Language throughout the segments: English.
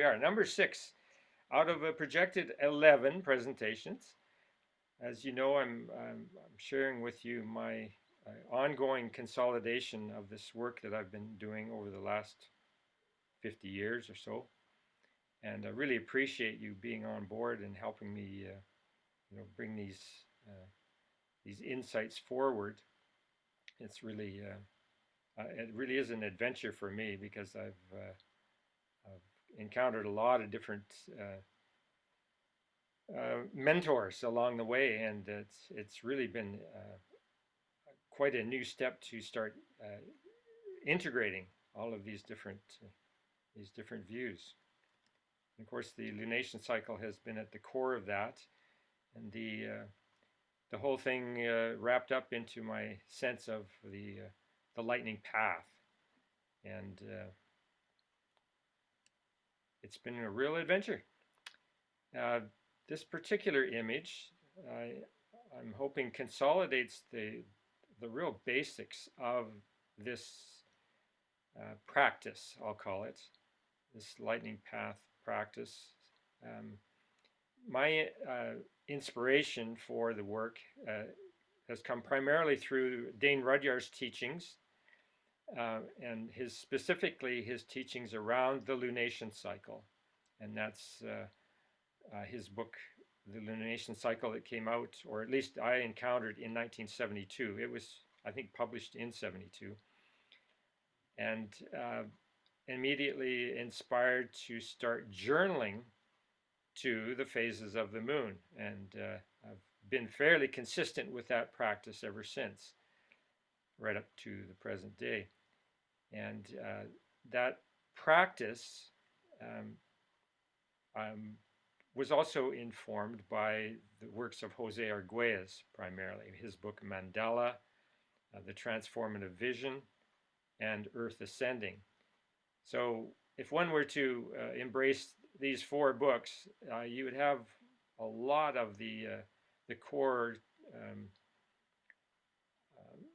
we are, number 6 out of a projected 11 presentations. As you know, I'm sharing with you my ongoing consolidation of this work that I've been doing over the last 50 years or so. And I really appreciate you being on board and helping me bring these insights forward. It really is an adventure for me because I've encountered a lot of different mentors along the way, and it's really been quite a new step to start integrating all of these different views. And of course, the lunation cycle has been at the core of that, and the whole thing wrapped up into my sense of the lightning path, and it's been a real adventure. This particular image, I'm hoping, consolidates the real basics of this practice, I'll call it, this lightning path practice. My inspiration for the work has come primarily through Dane Rudyard's teachings, and specifically his teachings around the lunation cycle. And that's his book, The Lunation Cycle, that came out, or at least I encountered in 1972. It was, I think, published in 72. And immediately inspired to start journaling to the phases of the moon. And I've been fairly consistent with that practice ever since, right up to the present day. And that practice was also informed by the works of Jose Arguelles, primarily, his book Mandala, The Transformative Vision, and Earth Ascending. So if one were to embrace these 4 books, you would have a lot of the core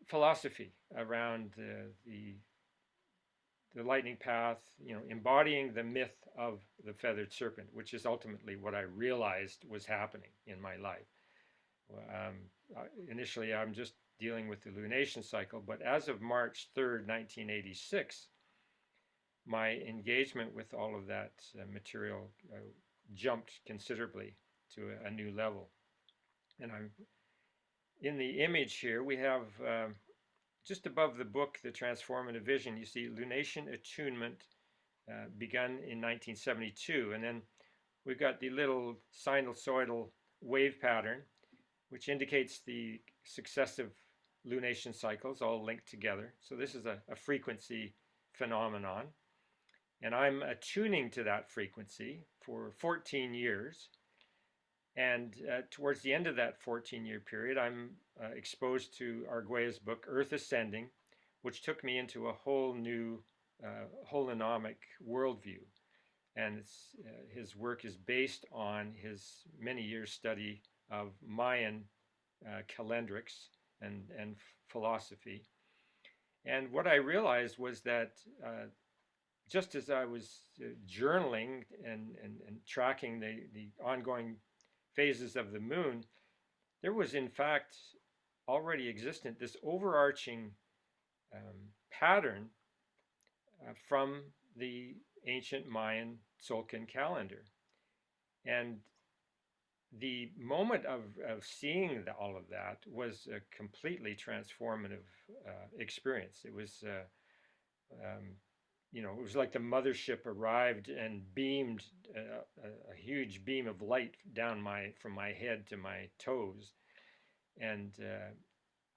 philosophy around the lightning path, embodying the myth of the feathered serpent, which is ultimately what I realized was happening in my life. Initially, I'm just dealing with the lunation cycle, but as of March 3rd, 1986, my engagement with all of that material jumped considerably to a new level. And in the image here, we have just above the book, The Transformative Vision, you see lunation attunement begun in 1972. And then we've got the little sinusoidal wave pattern, which indicates the successive lunation cycles all linked together. So this is a frequency phenomenon. And I'm attuning to that frequency for 14 years. And towards the end of that 14-year period, I'm exposed to Arguelles' book, Earth Ascending, which took me into a whole new holonomic worldview. And his work is based on his many years study of Mayan calendrics and philosophy. And what I realized was that just as I was journaling and tracking the ongoing phases of the moon, there was in fact already existent this overarching pattern from the ancient Mayan Tzolk'in calendar. And the moment of seeing all of that was a completely transformative experience. It was it was like the mothership arrived and beamed a huge beam of light down from my head to my toes, and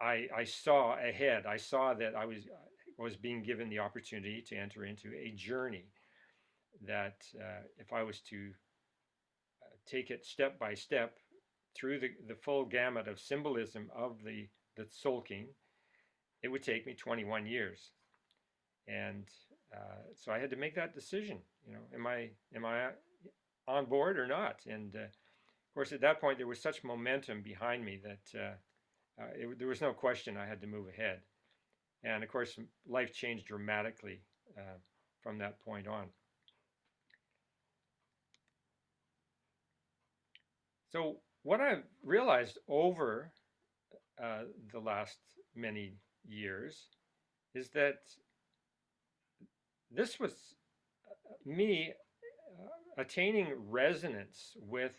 I saw ahead. I saw that I was being given the opportunity to enter into a journey that if I was to take it step by step through the full gamut of symbolism of the Tzolk'in, it would take me 21 years. And so I had to make that decision. Am I on board or not? And of course, at that point, there was such momentum behind me that there was no question I had to move ahead. And of course, life changed dramatically from that point on. So what I've realized over the last many years is that this was me attaining resonance with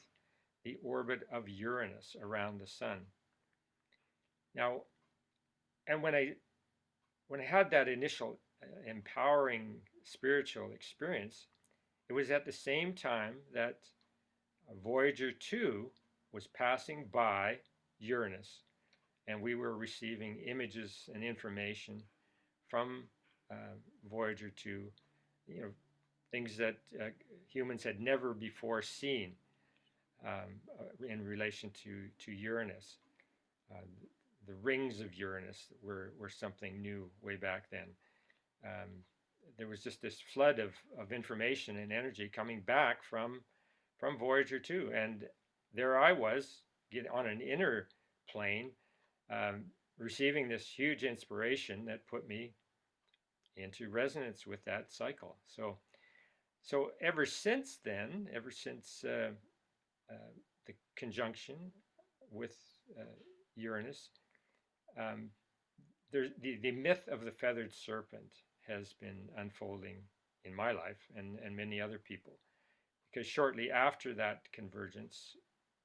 the orbit of Uranus around the sun. Now, and when I had that initial empowering spiritual experience, it was at the same time that Voyager 2 was passing by Uranus, and we were receiving images and information from uh, Voyager 2, you know, things that humans had never before seen in relation to Uranus. Uh, the rings of Uranus were something new way back then. Um, there was just this flood of information and energy coming back from Voyager 2, and there I was on an inner plane, um, receiving this huge inspiration that put me into resonance with that cycle. So ever since then, ever since uh, the conjunction with uh, Uranus, um, the myth of the feathered serpent has been unfolding in my life and many other people. Because shortly after that convergence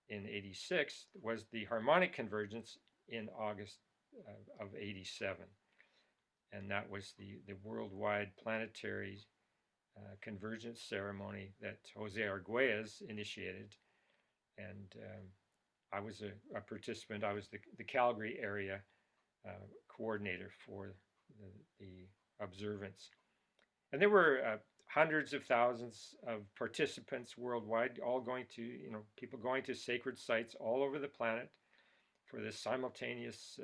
in 86 was the harmonic convergence in August of 87. And that was the worldwide planetary convergence ceremony that Jose Arguelles initiated. And I was a participant. I was the Calgary area coordinator for the observance. And there were hundreds of thousands of participants worldwide, all going to, people going to sacred sites all over the planet for this simultaneous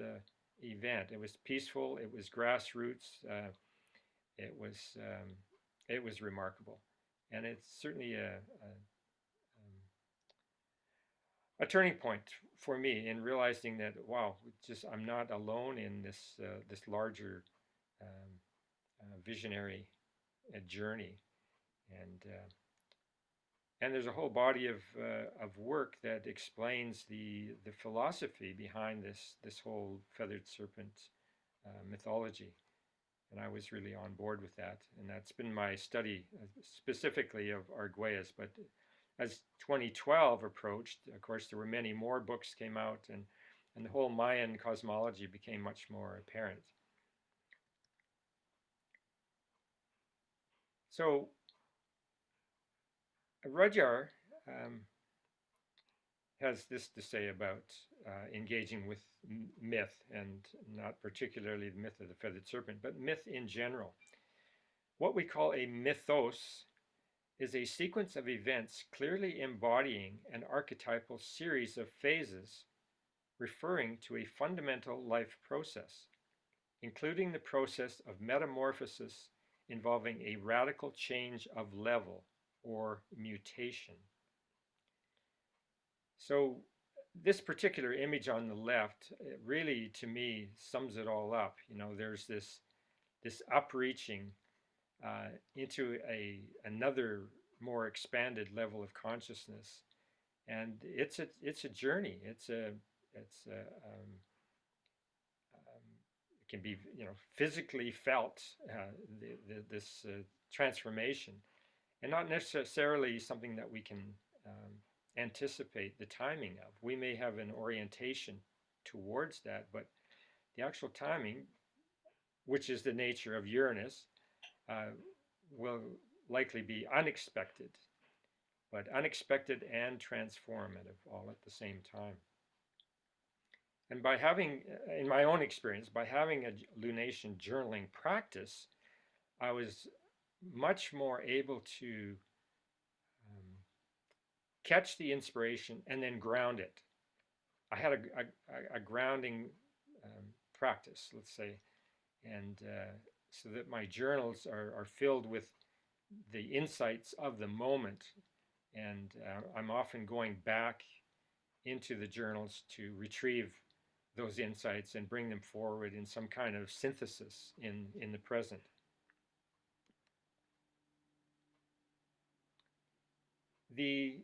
event. It was peaceful. It was grassroots. It was it was remarkable, and it's certainly a turning point for me in realizing that wow, just I'm not alone in this larger um, visionary journey, and and there's a whole body of work that explains the philosophy behind this whole feathered serpent mythology, and I was really on board with that, and that's been my study specifically of Arguelles. But as 2012 approached, of course, there were many more books came out, and the whole Mayan cosmology became much more apparent. So Rudyard has this to say about engaging with myth, and not particularly the myth of the feathered serpent, but myth in general. What we call a mythos is a sequence of events clearly embodying an archetypal series of phases referring to a fundamental life process, including the process of metamorphosis involving a radical change of level or mutation. So this particular image on the left really, to me, sums it all up. There's this upreaching into another more expanded level of consciousness, and it's a journey. It can be physically felt, this transformation, and not necessarily something that we can anticipate the timing of. We may have an orientation towards that, but the actual timing, which is the nature of Uranus, uh, will likely be unexpected, but unexpected and transformative all at the same time. And by having, in my own experience, by having a lunation journaling practice, I was much more able to catch the inspiration and then ground it. I had a grounding practice, let's say, and so that my journals are filled with the insights of the moment, and I'm often going back into the journals to retrieve those insights and bring them forward in some kind of synthesis in the present. The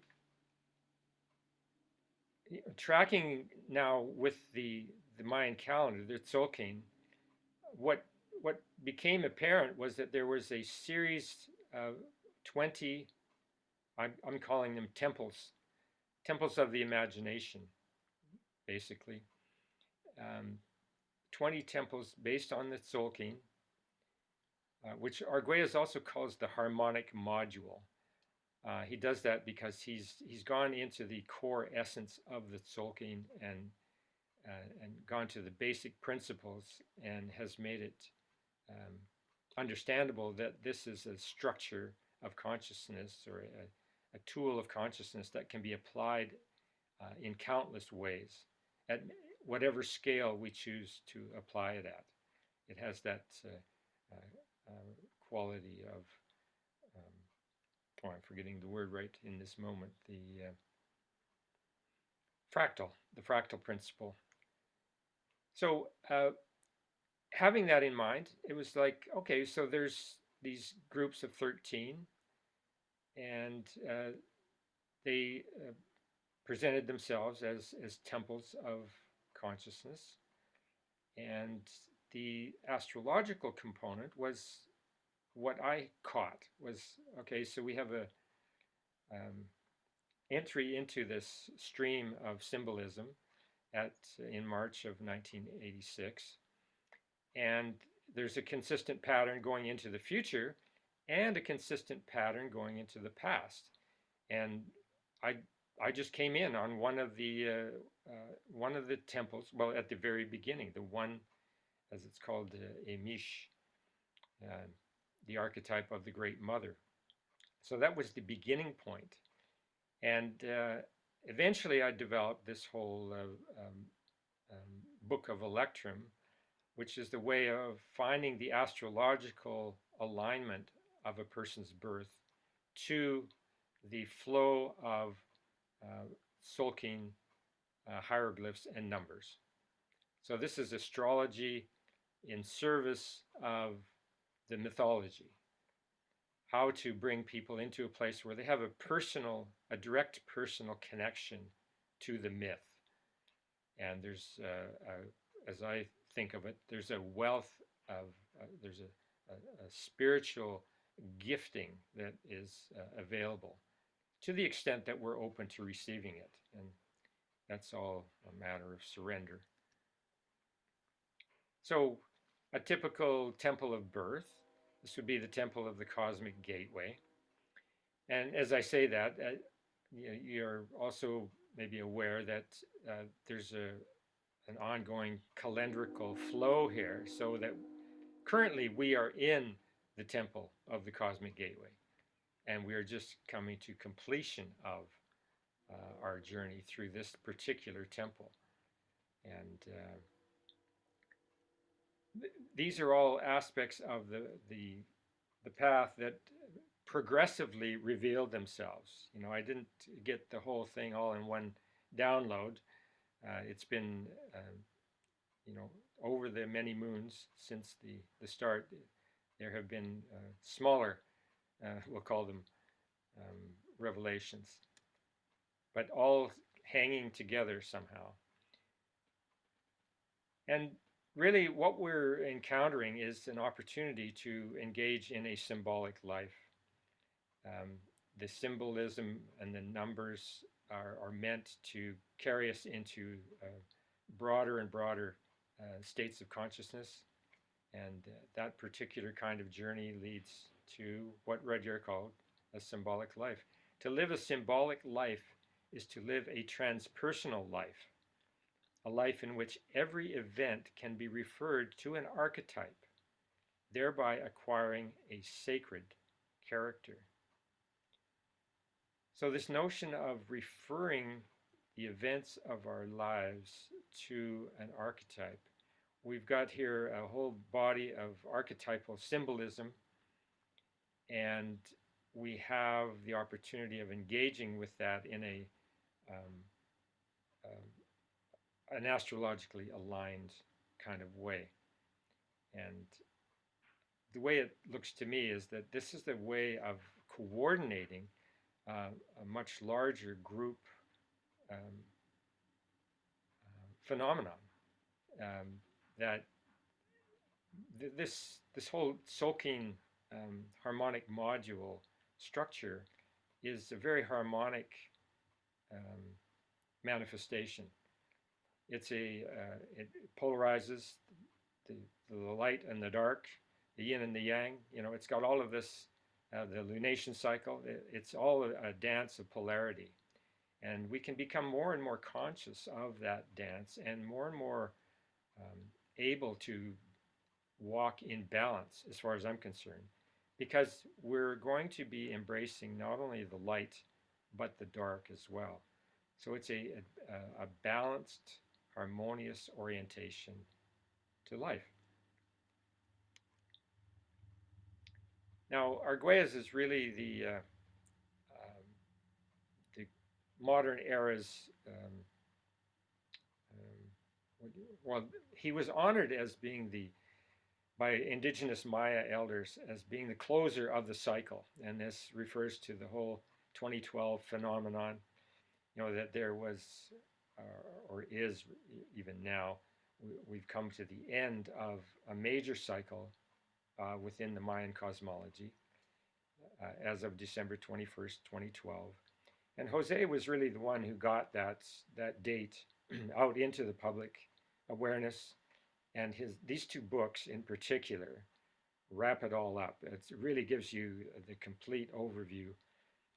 tracking now with the Mayan calendar, the Tzolk'in, what what became apparent was that there was a series of 20, I'm calling them temples of the imagination, basically. Um, 20 temples based on the Tzolk'in, which Arguelles also calls the harmonic module. He does that because he's gone into the core essence of the Tzolk'in and gone to the basic principles and has made it um, understandable that this is a structure of consciousness or a tool of consciousness that can be applied in countless ways at whatever scale we choose to apply it at. It has that quality of, I'm forgetting the word right in this moment, fractal, the fractal principle. So having that in mind, it was like, okay, so there's these groups of 13, and they presented themselves as temples of consciousness. And the astrological component was what I caught was, okay, so we have a entry into this stream of symbolism in March of 1986. And there's a consistent pattern going into the future and a consistent pattern going into the past. And I I just came in on one of the temples. Well, at the very beginning, the one, as it's called, Emish, uh, the archetype of the Great Mother. So that was the beginning point. And eventually, I developed this whole book of Electrum, which is the way of finding the astrological alignment of a person's birth to the flow of Tzolk'in hieroglyphs and numbers. So this is astrology in service of the mythology. How to bring people into a place where they have a direct personal connection to the myth. And there's, as I think of it, there's a wealth of, there's a spiritual gifting that is available to the extent that we're open to receiving it. And that's all a matter of surrender. So, a typical temple of birth, this would be the temple of the cosmic gateway. And as I say that, you're also maybe aware that there's an ongoing calendrical flow here, so that currently we are in the temple of the cosmic gateway, and we are just coming to completion of our journey through this particular temple. And these are all aspects of the path that progressively revealed themselves. You know, I didn't get the whole thing all in one download. It's been, you know, over the many moons since the start, there have been smaller, we'll call them revelations, but all hanging together somehow. And really, what we're encountering is an opportunity to engage in a symbolic life. The symbolism and the numbers are meant to carry us into broader and broader states of consciousness. And that particular kind of journey leads to what Rudyard called a symbolic life. To live a symbolic life is to live a transpersonal life, a life in which every event can be referred to an archetype, thereby acquiring a sacred character. So this notion of referring the events of our lives to an archetype, we've got here a whole body of archetypal symbolism, and we have the opportunity of engaging with that in an astrologically aligned kind of way. And the way it looks to me is that this is the way of coordinating a much larger group phenomenon, that this whole Tzolk'in harmonic module structure is a very harmonic um, manifestation. It polarizes the, the light and the dark, the yin and the yang. You know, it's got all of this, the lunation cycle. It's all a dance of polarity, and we can become more and more conscious of that dance, and more um, able to walk in balance, as far as I'm concerned, because we're going to be embracing not only the light but the dark as well. So it's a balanced, harmonious orientation to life. Now, Arguelles is really the modern era's, well, he was honored as being by indigenous Maya elders as being the closer of the cycle. And this refers to the whole 2012 phenomenon, you know, that there was, or is even now, we've come to the end of a major cycle within the Mayan cosmology as of December 21st, 2012. And Jose was really the one who got that date out into the public awareness, and these two books in particular wrap it all up. It really gives you the complete overview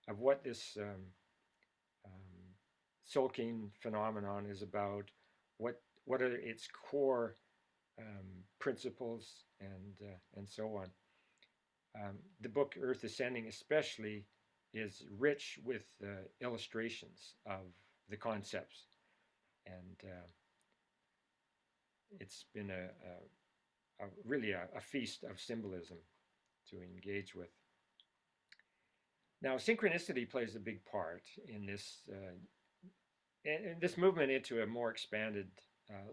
of what this Tzolk'in phenomenon is about, what are its core principles, and so on. The book Earth Ascending especially is rich with illustrations of the concepts, and it's been really a feast of symbolism to engage with. Now, synchronicity plays a big part in this movement into a more expanded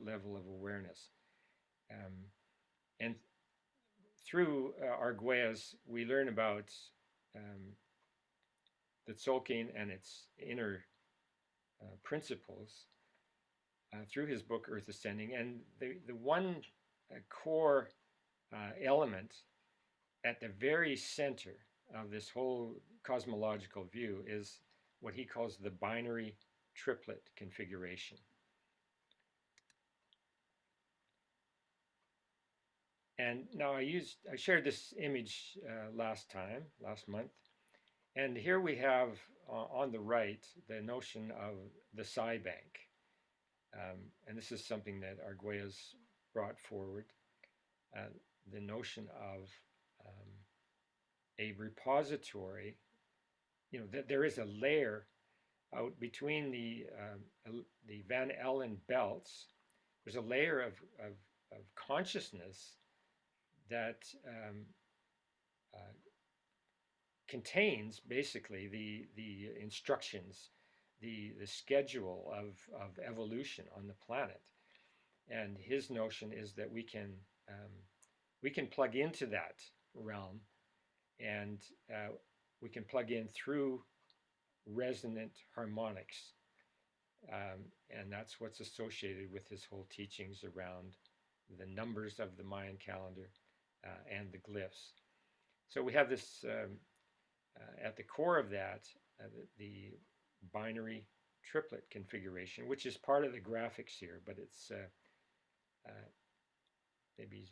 level of awareness. And through Arguelles, we learn about the Tzolk'in and its inner principles through his book Earth Ascending. And the one core element at the very center of this whole cosmological view is what he calls the binary triplet configuration. And now I shared this image last month, and here we have on the right the notion of the psi bank, and this is something that Arguelles brought forward, the notion of a repository, you know, that there is a layer out between the Van Allen belts. There's a layer of consciousness that contains basically the instructions, the schedule of evolution on the planet. And his notion is that we can plug into that realm, and we can plug in through resonant harmonics. And that's what's associated with his whole teachings around the numbers of the Mayan calendar and the glyphs. So we have this, at the core of that, the binary triplet configuration, which is part of the graphics here, but it's maybe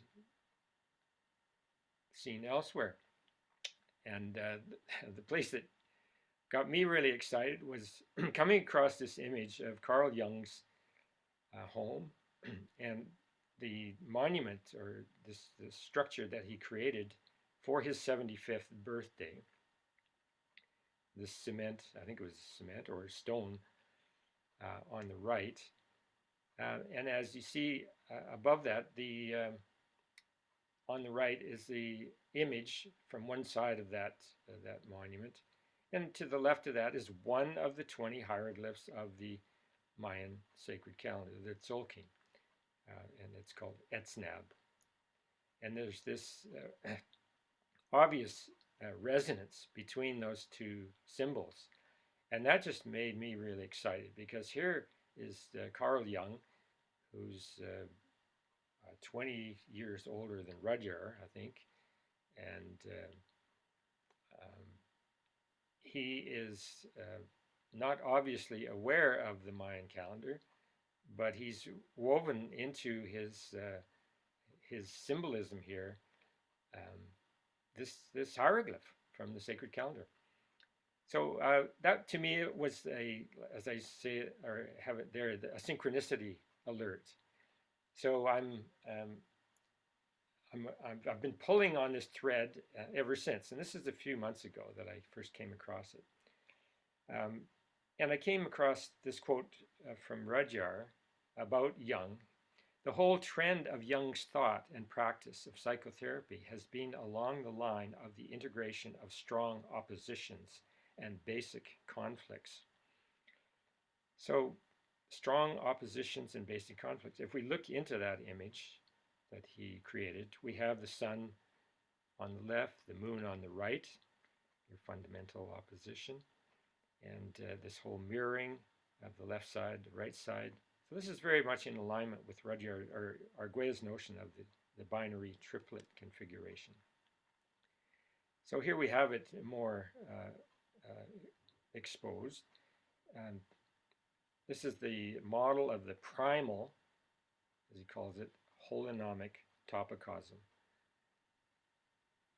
seen elsewhere. And the place that got me really excited was coming across this image of Carl Jung's home and the monument, or this structure that he created for his 75th birthday. This cement, I think it was cement or stone on the right. And as you see above that, on the right is the image from one side of that monument. And to the left of that is one of the 20 hieroglyphs of the Mayan sacred calendar, the Tzolk'in, and it's called Etznab. And there's this obvious resonance between those two symbols. And that just made me really excited, because here is Carl Jung, who's 20 years older than Rudyard, I think, and um, he is not obviously aware of the Mayan calendar, but he's woven into his symbolism here um, this hieroglyph from the sacred calendar. So that to me was as I say or have it there, a synchronicity alert. So I've been pulling on this thread ever since, and this is a few months ago that I first came across it. Um, and I came across this quote from Rudyard about Jung. The whole trend of Jung's thought and practice of psychotherapy has been along the line of the integration of strong oppositions and basic conflicts. So, strong oppositions and basic conflicts. If we look into that image that he created, we have the sun on the left, the moon on the right, your fundamental opposition, and this whole mirroring of the left side, the right side. So this is very much in alignment with Rudyard or Arguelles' notion of the binary triplet configuration. So here we have it more exposed. And this is the model of the primal, as he calls it, holonomic topocosm,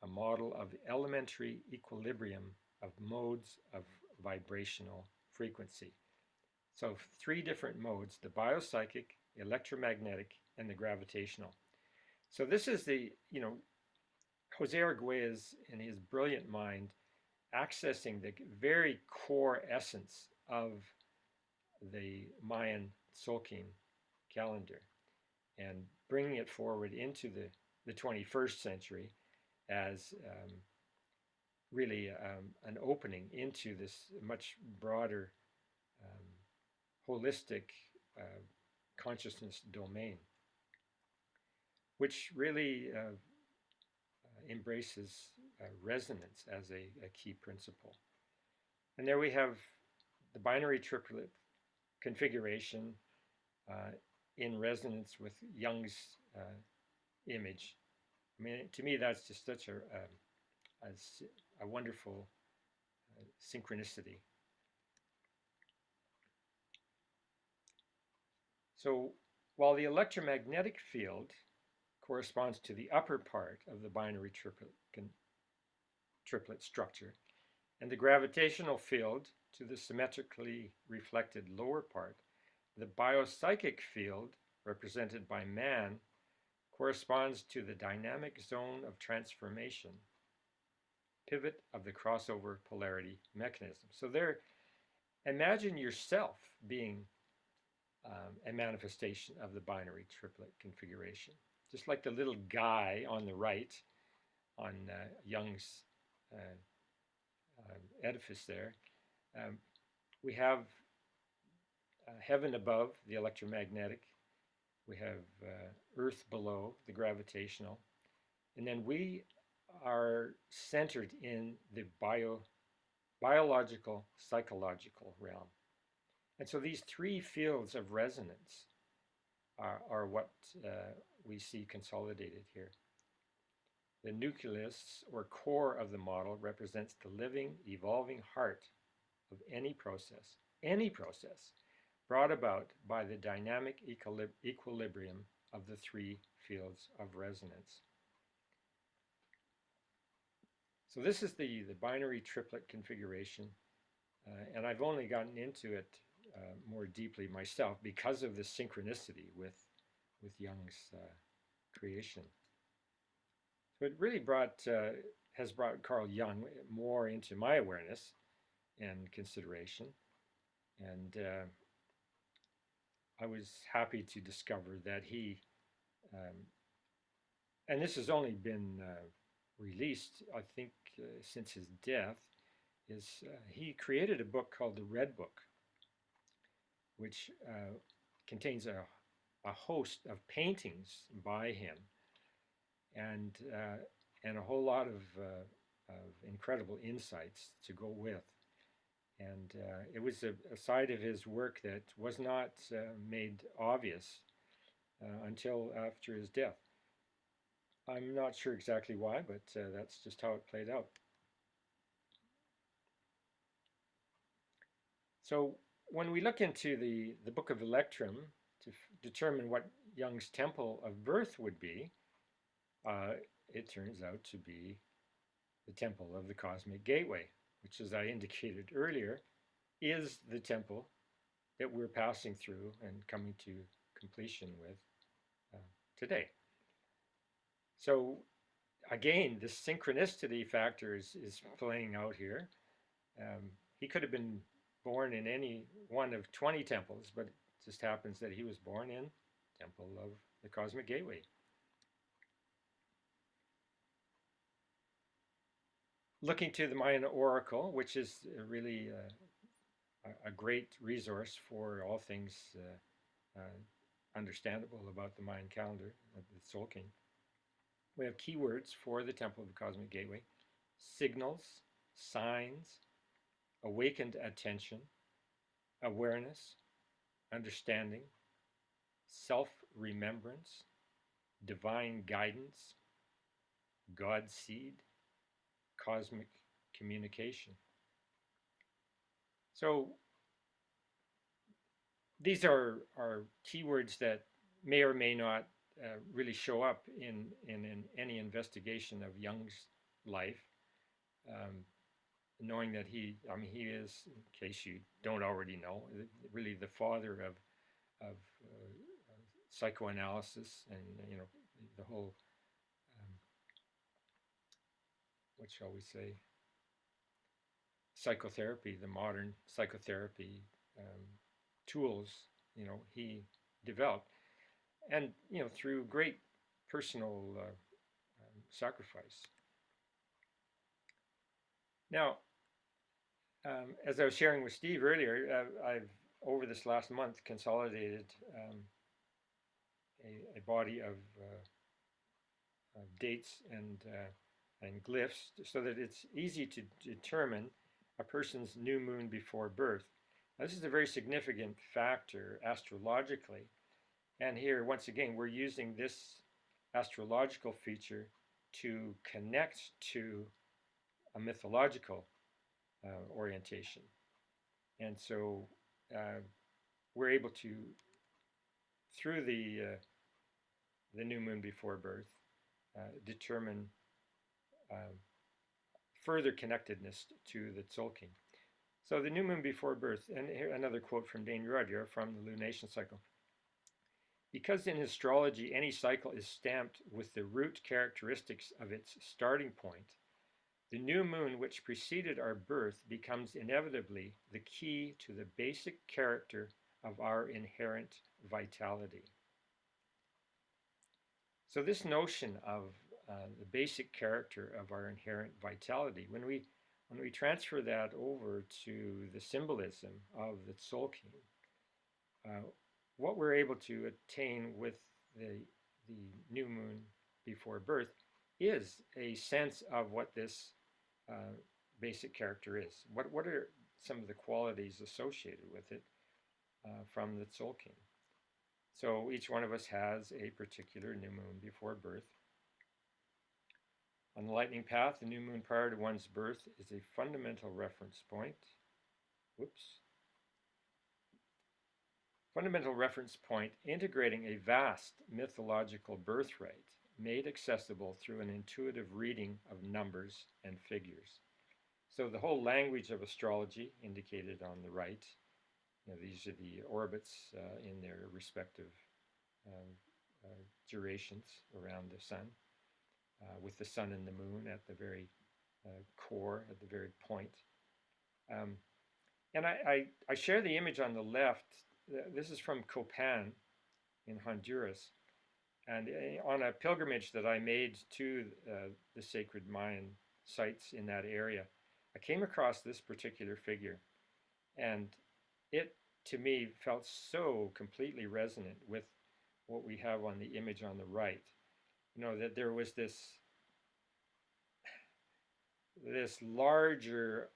a model of elementary equilibrium of modes of vibrational frequency. So three different modes: the biopsychic, electromagnetic, and the gravitational. So this is the, Jose Arguelles, in his brilliant mind, accessing the very core essence of the Mayan Tzolk'in calendar and bringing it forward into the 21st century as really an opening into this much broader holistic consciousness domain, which really embraces resonance as a key principle. And there we have the binary triplet configuration in resonance with Jung's image. I mean, to me, that's just such a wonderful synchronicity. So while the electromagnetic field corresponds to the upper part of the binary triplet structure, and the gravitational field to the symmetrically reflected lower part, the biopsychic field, represented by man, corresponds to the dynamic zone of transformation, pivot of the crossover polarity mechanism. So there, imagine yourself being a manifestation of the binary triplet configuration. Just like the little guy on the right on Jung's edifice there, we have heaven above, the electromagnetic. We have earth below, the gravitational. And then we are centered in the biological, psychological realm. And so these three fields of resonance are what we see consolidated here. The nucleus or core of the model represents the living, evolving heart of any process brought about by the dynamic equilibrium of the three fields of resonance. So this is the binary triplet configuration, and I've only gotten into it more deeply myself because of the synchronicity with Jung's creation. So it really has brought Carl Jung more into my awareness and consideration, and I was happy to discover that he, and this has only been released, I think, since his death, is he created a book called the Red Book, which contains a host of paintings by him and a whole lot of incredible insights to go with. And it was a side of his work that was not made obvious until after his death. I'm not sure exactly why, but that's just how it played out. So when we look into the Book of Electrum to determine what Jung's temple of birth would be, uh, it turns out to be the temple of the cosmic gateway, which, as I indicated earlier, is the temple that we're passing through and coming to completion with uh, today. So again, this synchronicity factor is playing out here. He could have been born in any one of 20 temples, but it just happens that he was born in Temple of the Cosmic Gateway. Looking to the Mayan Oracle, which is really a great resource for all things understandable about the Mayan calendar, the Soul King. We have keywords for the Temple of the Cosmic Gateway: signals, signs, awakened attention, awareness, understanding, self-remembrance, divine guidance, God seed, cosmic communication. So these are keywords that may or may not really show up in any investigation of Jung's life. Knowing that he is, in case you don't already know, really the father of psychoanalysis, and the whole, what shall we say, psychotherapy, the modern psychotherapy tools, he developed, and through great personal sacrifice. Now, as I was sharing with Steve earlier, I've over this last month consolidated a body of dates and glyphs so that it's easy to determine a person's new moon before birth. Now, this is a very significant factor astrologically, and here once again we're using this astrological feature to connect to a mythological orientation, and so we're able to, through the new moon before birth, determine further connectedness to the Soul King. So the new moon before birth, and here another quote from Dane Rudyard from the lunation cycle. Because in astrology any cycle is stamped with the root characteristics of its starting point, the new moon which preceded our birth becomes inevitably the key to the basic character of our inherent vitality. So this notion of the basic character of our inherent vitality, when we transfer that over to the symbolism of the Soul King, what we're able to attain with the new moon before birth is a sense of what this basic character is. What are some of the qualities associated with it from the Soul King? So each one of us has a particular new moon before birth. On the lightning path, the new moon prior to one's birth is a fundamental reference point. Whoops. Fundamental reference point integrating a vast mythological birthright made accessible through an intuitive reading of numbers and figures. So the whole language of astrology indicated on the right. These are the orbits in their respective durations around the sun, with the sun and the moon at the very core, at the very point. And I share the image on the left. This is from Copan in Honduras. And on a pilgrimage that I made to the sacred Mayan sites in that area, I came across this particular figure. And it, to me, felt so completely resonant with what we have on the image on the right. That there was this larger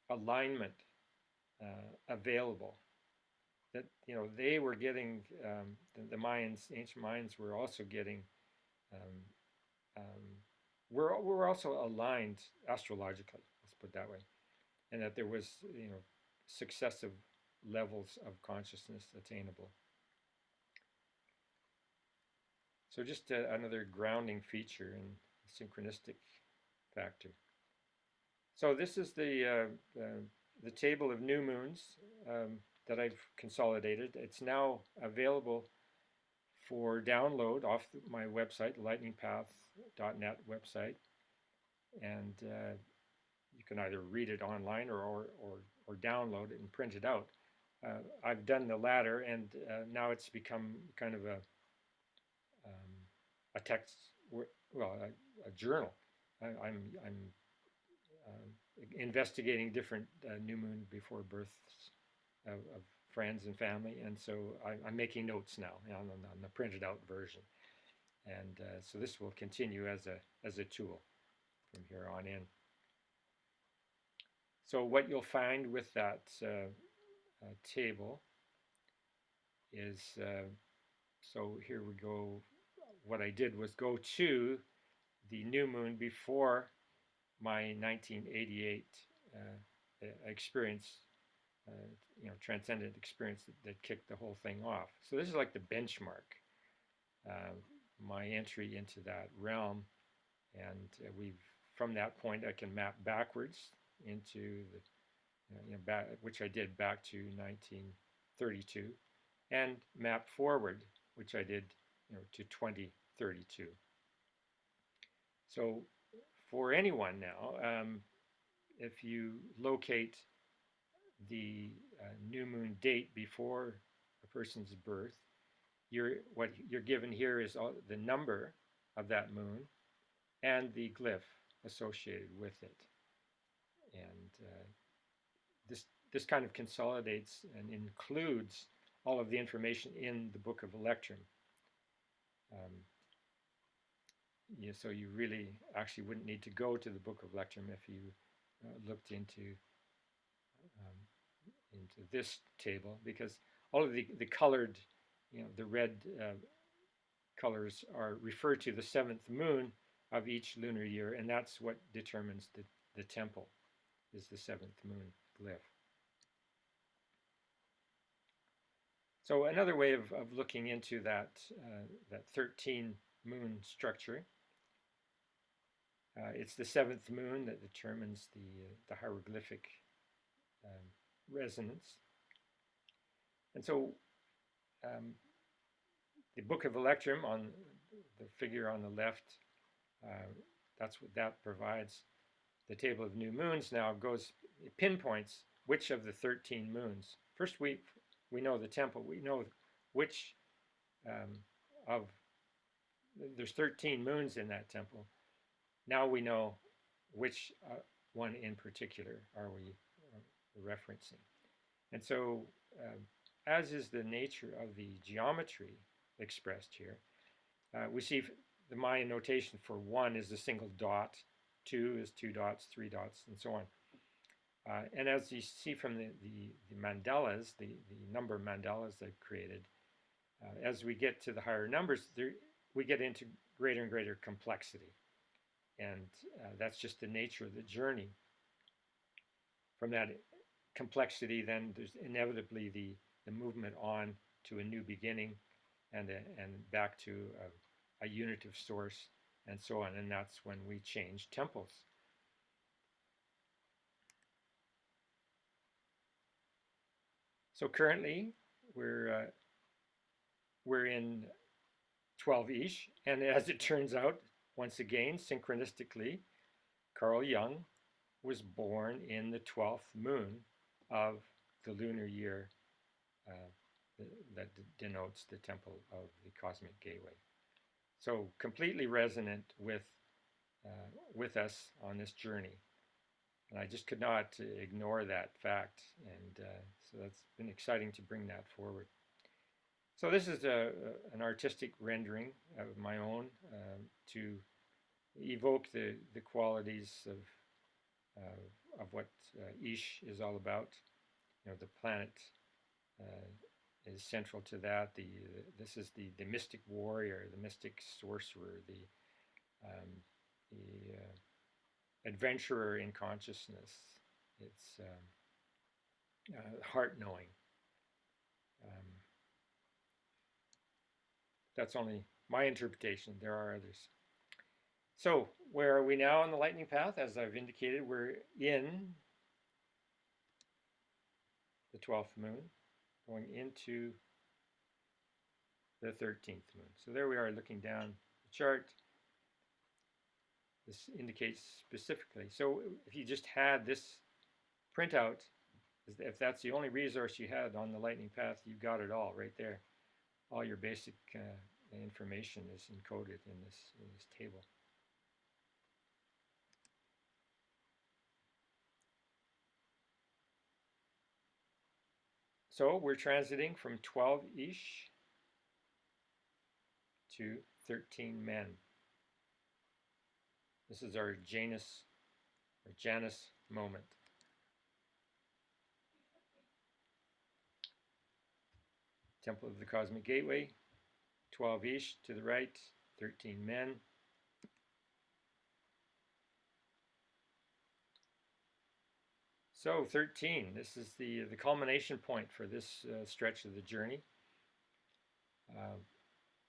alignment available that they were getting the Mayans, ancient Mayans, were also getting um, um, we're also aligned astrologically. Let's put it that way, and that there was successive levels of consciousness attainable. So just another grounding feature in the synchronistic factor. So this is the table of new moons that I've consolidated. It's now available for download off my website, lightningpath.net website, and you can either read it online or download it and print it out. I've done the latter, and now it's become kind of a text, well, a journal. I'm investigating different new moon before births of friends and family, and so I'm making notes now on the printed out version, and so this will continue as a tool from here on in. So what you'll find with that table is, so here we go. What I did was go to the new moon before my 1988 experience, transcendent experience that kicked the whole thing off. So this is like the benchmark, my entry into that realm, and from that point I can map backwards into the, which I did back to 1932, and map forward, which I did, to 2032. So for anyone now, if you locate the new moon date before a person's birth, what you're given here is the number of that moon and the glyph associated with it. And this kind of consolidates and includes all of the information in the Book of Electrum. So you really actually wouldn't need to go to the Book of Electrum if you looked into this table, because all of the colored, the red colors are refer to the seventh moon of each lunar year, and that's what determines the temple, is the seventh moon glyph. So another way of looking into that 13 moon structure, it's the seventh moon that determines the hieroglyphic resonance. And so the Book of Electrum, on the figure on the left, that's what that provides. The table of new moons now it pinpoints which of the 13 moons. First, we know the temple. We know which there's 13 moons in that temple. Now we know which one in particular are we referencing. And so, as is the nature of the geometry expressed here, we see the Mayan notation for 1 is a single dot, 2 is 2 dots, 3 dots, and so on. And as you see from the mandalas, the number mandalas they've created, as we get to the higher numbers, we get into greater and greater complexity. And that's just the nature of the journey. From that complexity, then there's inevitably the movement on to a new beginning, and back to a unitive source, and so on. And that's when we change temples. So currently, we're in 12 Ish, and as it turns out, once again, synchronistically, Carl Jung was born in the 12th moon of the lunar year that denotes the temple of the cosmic gateway. So completely resonant with us on this journey. And I just could not ignore that fact, and so that's been exciting to bring that forward. So this is an artistic rendering of my own to evoke the qualities of what Ish is all about. The planet is central to that. This is the mystic warrior, the mystic sorcerer, the adventurer in consciousness. It's heart knowing. Um, that's only my interpretation. There are others. So, where are we now on the lightning path? As I've indicated, we're in the 12th moon, going into the 13th moon. So there we are looking down the chart. This indicates specifically. So if you just had this printout, if that's the only resource you had on the lightning path, you got it all right there. All your basic information is encoded in this table. So we're transiting from 12-ish to 13 men. This is our Janus moment. Temple of the Cosmic Gateway, 12-ish to the right, 13 men. So 13, this is the culmination point for this stretch of the journey.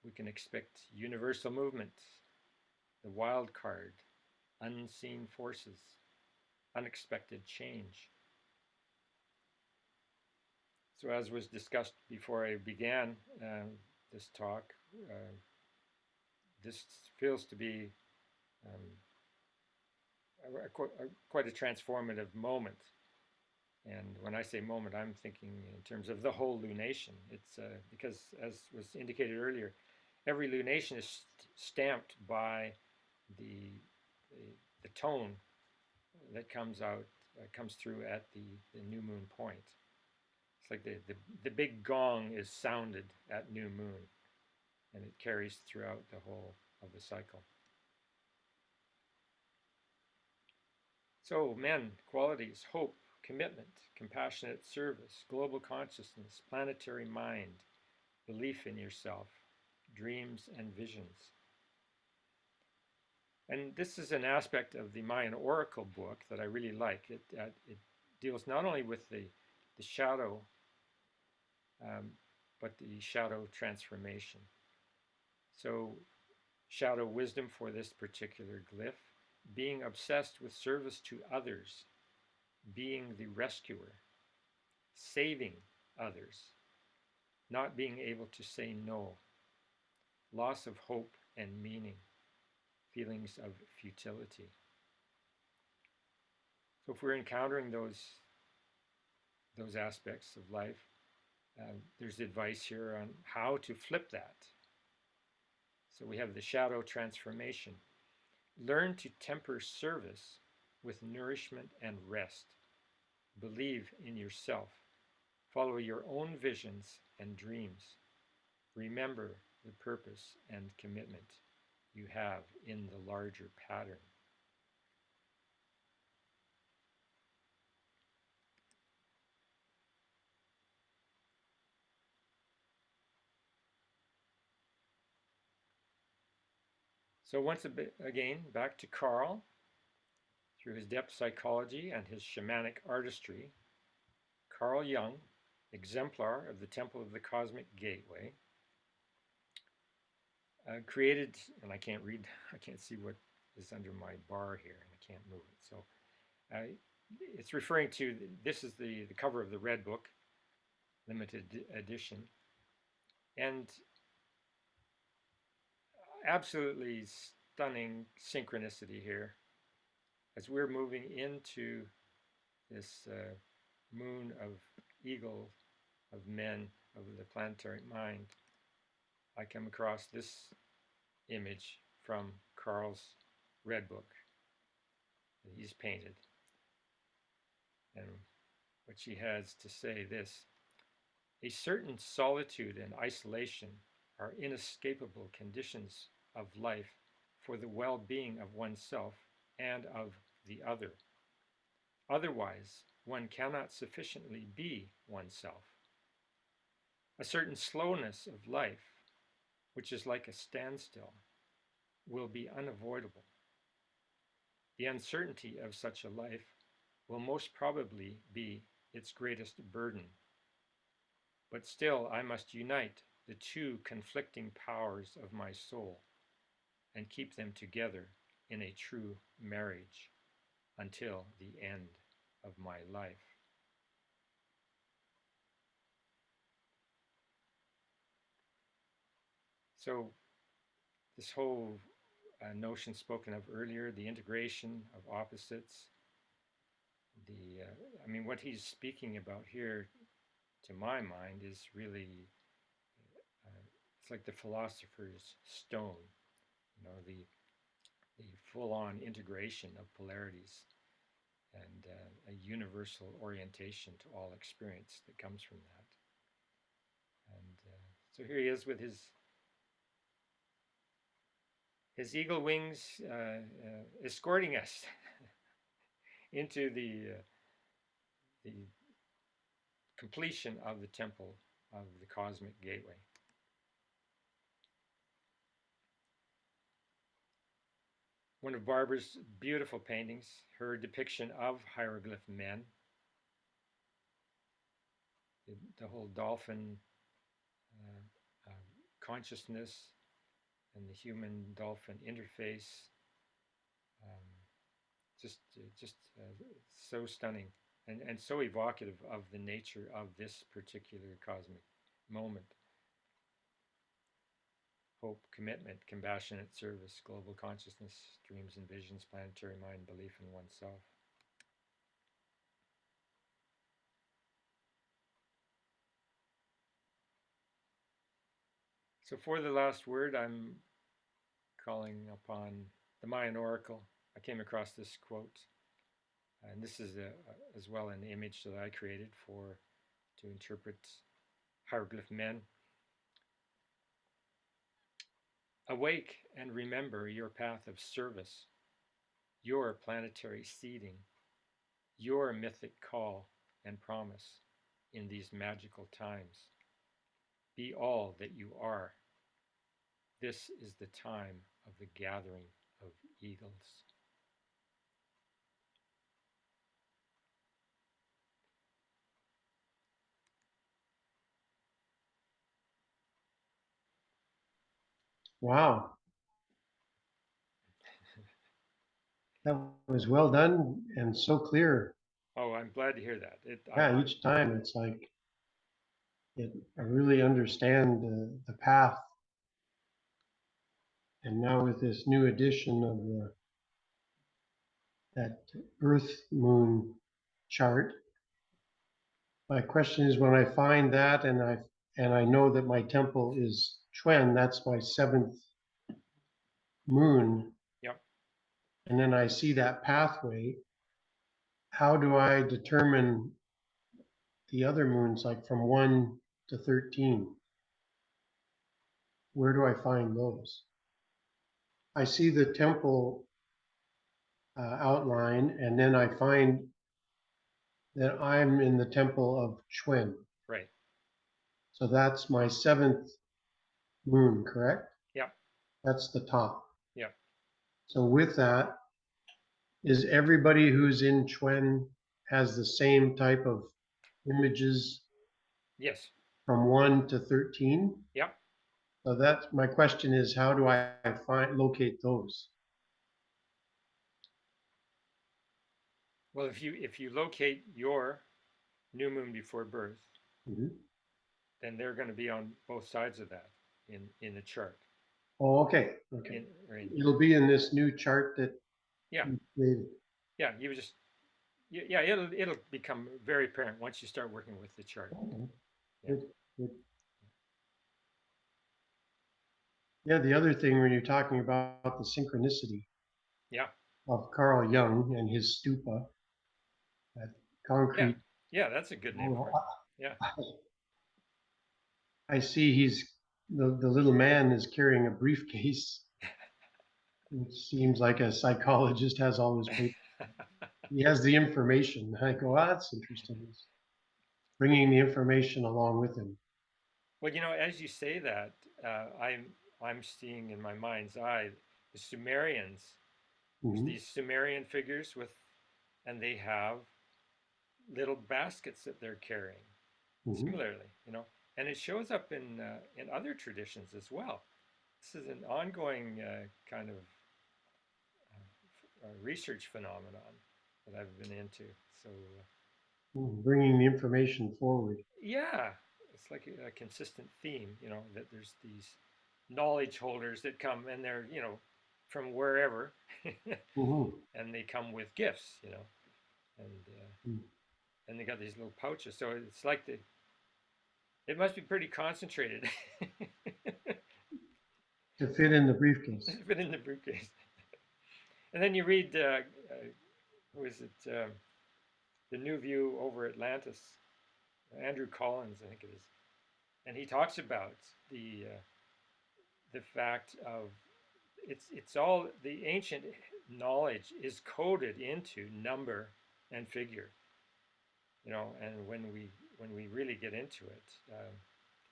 We can expect universal movement, the wild card, unseen forces, unexpected change. So as was discussed before I began this talk, this feels to be quite a transformative moment. And when I say moment, I'm thinking in terms of the whole lunation. It's because, as was indicated earlier, every lunation is stamped by the tone that comes through at the new moon point. It's like the big gong is sounded at new moon, and it carries throughout the whole of the cycle. So men, qualities, hope, commitment, compassionate service, global consciousness, planetary mind, belief in yourself, dreams and visions. And this is an aspect of the Mayan Oracle book that I really like. It deals not only with the shadow, but the shadow transformation. So shadow wisdom for this particular glyph, being obsessed with service to others, being the rescuer, saving others, not being able to say no, loss of hope and meaning, feelings of futility. So if we're encountering those aspects of life, there's advice here on how to flip that. So we have the shadow transformation. Learn to temper service with nourishment and rest. Believe in yourself. Follow your own visions and dreams. Remember the purpose and commitment you have in the larger pattern. So once again, back to Carl. Through his depth psychology and his shamanic artistry, Carl Jung, exemplar of the Temple of the Cosmic Gateway, created, and I can't see what is under my bar here, and I can't move it. So it's referring to, this is the cover of the Red Book, limited edition, and absolutely stunning synchronicity here. As we're moving into this moon of eagle, of men, of the planetary mind, I come across this image from Carl's Red Book that he's painted. And what she has to say this: a certain solitude and isolation are inescapable conditions of life for the well-being of oneself and of the other. Otherwise, one cannot sufficiently be oneself. A certain slowness of life, which is like a standstill, will be unavoidable. The uncertainty of such a life will most probably be its greatest burden. But still, I must unite the two conflicting powers of my soul and keep them together in a true marriage until the end of my life. So, this whole notion spoken of earlier, the integration of opposites, I mean, what he's speaking about here, to my mind, is really it's like the philosopher's stone, the full-on integration of polarities and a universal orientation to all experience that comes from that. And so here he is with his eagle wings escorting us into the completion of the temple of the cosmic gateway. One of Barbara's beautiful paintings, her depiction of hieroglyph men, the whole dolphin consciousness and the human dolphin interface, um, just so stunning and so evocative of the nature of this particular cosmic moment. Hope, commitment, compassionate service, global consciousness, dreams and visions, planetary mind, belief in oneself. So for the last word, I'm calling upon the Mayan Oracle. I came across this quote, and this is as well an image that I created to interpret hieroglyph men. Awake and remember your path of service, your planetary seeding, your mythic call and promise in these magical times. Be all that you are. This is the time of the gathering of eagles. Wow, that was well done and so clear. Oh, I'm glad to hear that. Yeah, each time it's like I really understand the path. And now with this new edition of that Earth Moon chart, my question is when I find that and I know that my temple is Chuen, that's my seventh moon, yep. and then I see that pathway, how do I determine the other moons, like from 1 to 13? Where do I find those? I see the temple outline, and then I find that I'm in the temple of Chuen. Right. So that's my seventh moon, correct? Yep. That's the top. Yep. So with that, is everybody who's in Chuen has the same type of images Yes. from 1 to 13? Yep. So that's my question is how do I locate those? Well, if you locate your new moon before birth, Mm-hmm. then they're going to be on both sides of that in the chart. Oh, okay. Okay. It'll be in this new chart that Yeah. you created. Yeah. You just yeah, it'll become very apparent once you start working with the chart. Okay. Yeah. Good. Good. Yeah, the other thing when you're talking about the synchronicity Yeah. of Carl Jung and his stupa, that Yeah. concrete. Yeah. That's a good name for it. Yeah. I see the little man is carrying a briefcase, which seems like a psychologist has all his papers. He has the information. I go, oh, that's interesting. He's bringing the information along with him. Well, you know, as you say that, I'm seeing in my mind's eye the Sumerians. There's Hmm. these Sumerian figures with, and they have little baskets that they're carrying. Hmm. Similarly, you know, and it shows up in other traditions as well. This is an ongoing kind of research phenomenon that I've been into. So Bringing the information forward. yeah, it's like a consistent theme, you know, that there's these knowledge holders that come and they're, you know, from wherever, Hmm. and they come with gifts, you know, and they got these little pouches. So it's like it must be pretty concentrated. To fit in the briefcase. Fit in the briefcase. And then you read, who is it? The New View over Atlantis. Andrew Collins, I think it is, and he talks about the fact of it's all the ancient knowledge is coded into number and figure, you know, and when we really get into it,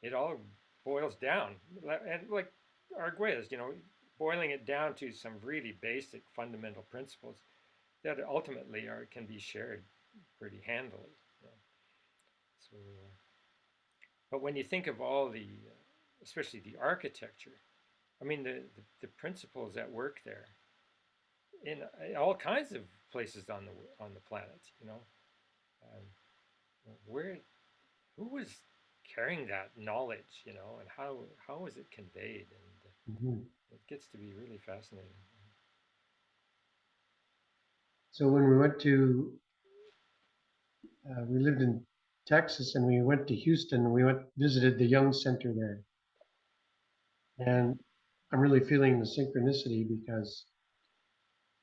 it all boils down, and like Arguelles, you know, boiling it down to some really basic fundamental principles that ultimately are can be shared pretty handily. You know? So, but when you think of all the, especially the architecture, I mean the principles at work there in all kinds of places on the planet, you know, um, where who was carrying that knowledge, you know, and how was it conveyed, and Hmm. it gets to be really fascinating. So when we went to, we lived in Texas and we went to Houston and we went visited the Young Center there. And I'm really feeling the synchronicity because,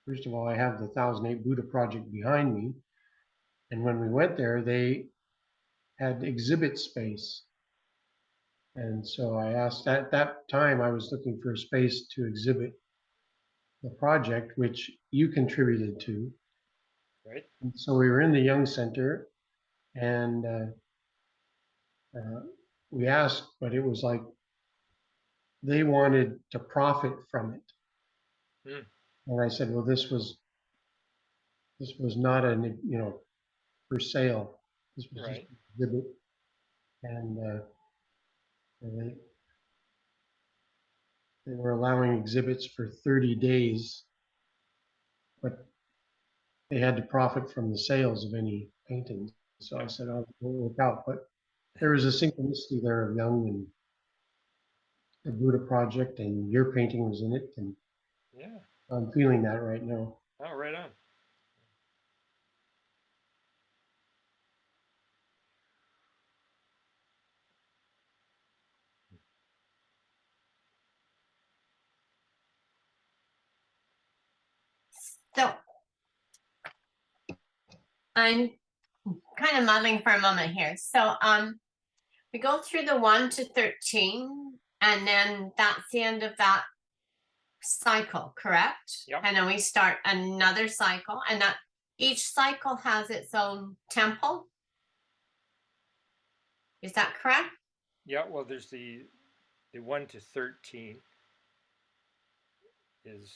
first of all, I have the 1008 Buddha project behind me. And when we went there, they had exhibit space. And so I asked at that time, I was looking for a space to exhibit the project, which you contributed to. Right? And so we were in the Young Center and uh, we asked, but it was like they wanted to profit from it. Mm, And I said, well, this was not an, for sale. This was just right. an exhibit. And they, they were allowing exhibits for 30 days, but they had to profit from the sales of any paintings. So I Yep. said, oh, it won't work out. But there was a synchronicity there of Young and the Buddha project, and your painting was in it. And Yeah. I'm feeling that right now. Oh, right on. So I'm kind of mumbling for a moment here. So we go through the 1 to 13, and then that's the end of that cycle, correct? Yep. And then we start another cycle, and that each cycle has its own temple. Is that correct? Yeah. Well, there's the 1 to 13 is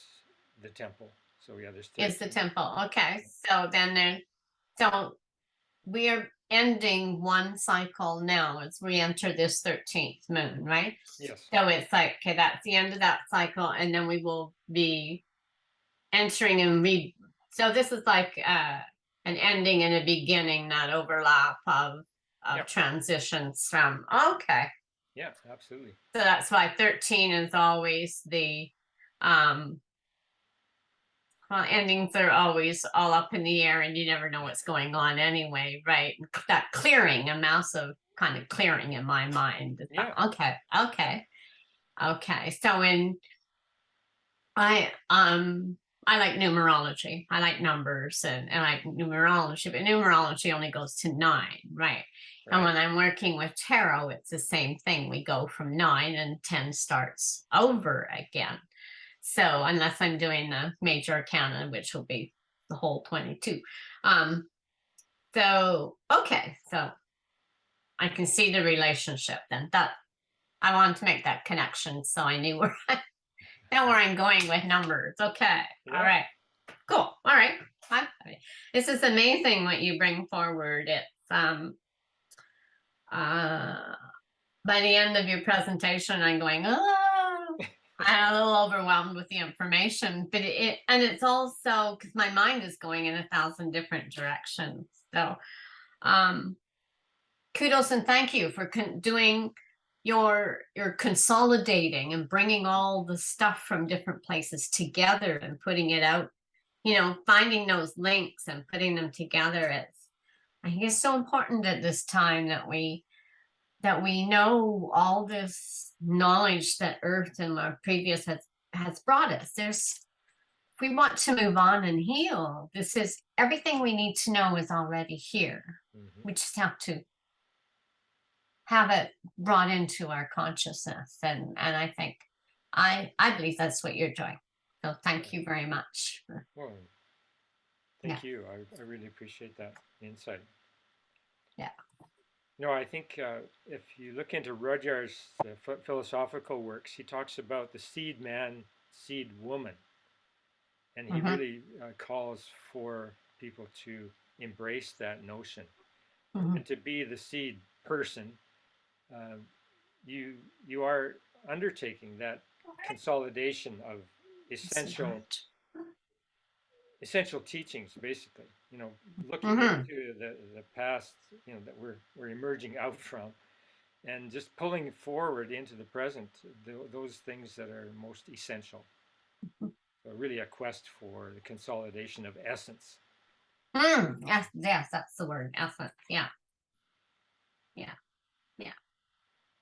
the temple. So yeah, there's Is the 13. temple. Okay. So then there, so we are ending one cycle now as we enter this 13th moon, right? Yes. So it's like, okay, that's the end of that cycle, and then we will be entering and so this is like an ending and a beginning, that overlap of Yep. transitions from, okay. Yeah. Absolutely. So that's why 13 is always the um well, endings are always all up in the air and you never know what's going on anyway, right? That clearing, a massive kind of clearing in my mind. Yeah. Okay. So in I I like numerology. I like numbers and I like numerology, but numerology only goes to 9, right? And Right. when I'm working with tarot, it's the same thing. We go from 9 and 10 starts over again. So unless I'm doing the major arcana, which will be the whole 22. So okay, so I can see the relationship then. I wanted to make that connection, so I knew where where I'm going with numbers. Okay. Yeah. All right. Cool. All right. This is amazing what you bring forward. It's uh by the end of your presentation, I'm going, oh, I'm a little overwhelmed with the information, but and it's also because my mind is going in 1,000 different directions. So, kudos and thank you for doing your consolidating and bringing all the stuff from different places together and putting it out. Finding those links and putting them together. I think it's so important at this time that we know all this knowledge that Earth and our previous has brought us. If we want to move on and heal, this is everything we need to know is already here. Mm-hmm. We just have to have it brought into our consciousness. And I think I believe that's what you're doing. So thank you very much. Well, thank you. I really appreciate that insight. Yeah. I think if you look into Rudyard's philosophical works, he talks about the seed man, seed woman. And he really calls for people to embrace that notion. And to be the seed person, you are undertaking that consolidation of essential teachings, basically. Looking into the past, that we're emerging out from, and just pulling forward into the present those things that are most essential. So really a quest for the consolidation of essence. Yes, that's the word, essence. Yeah.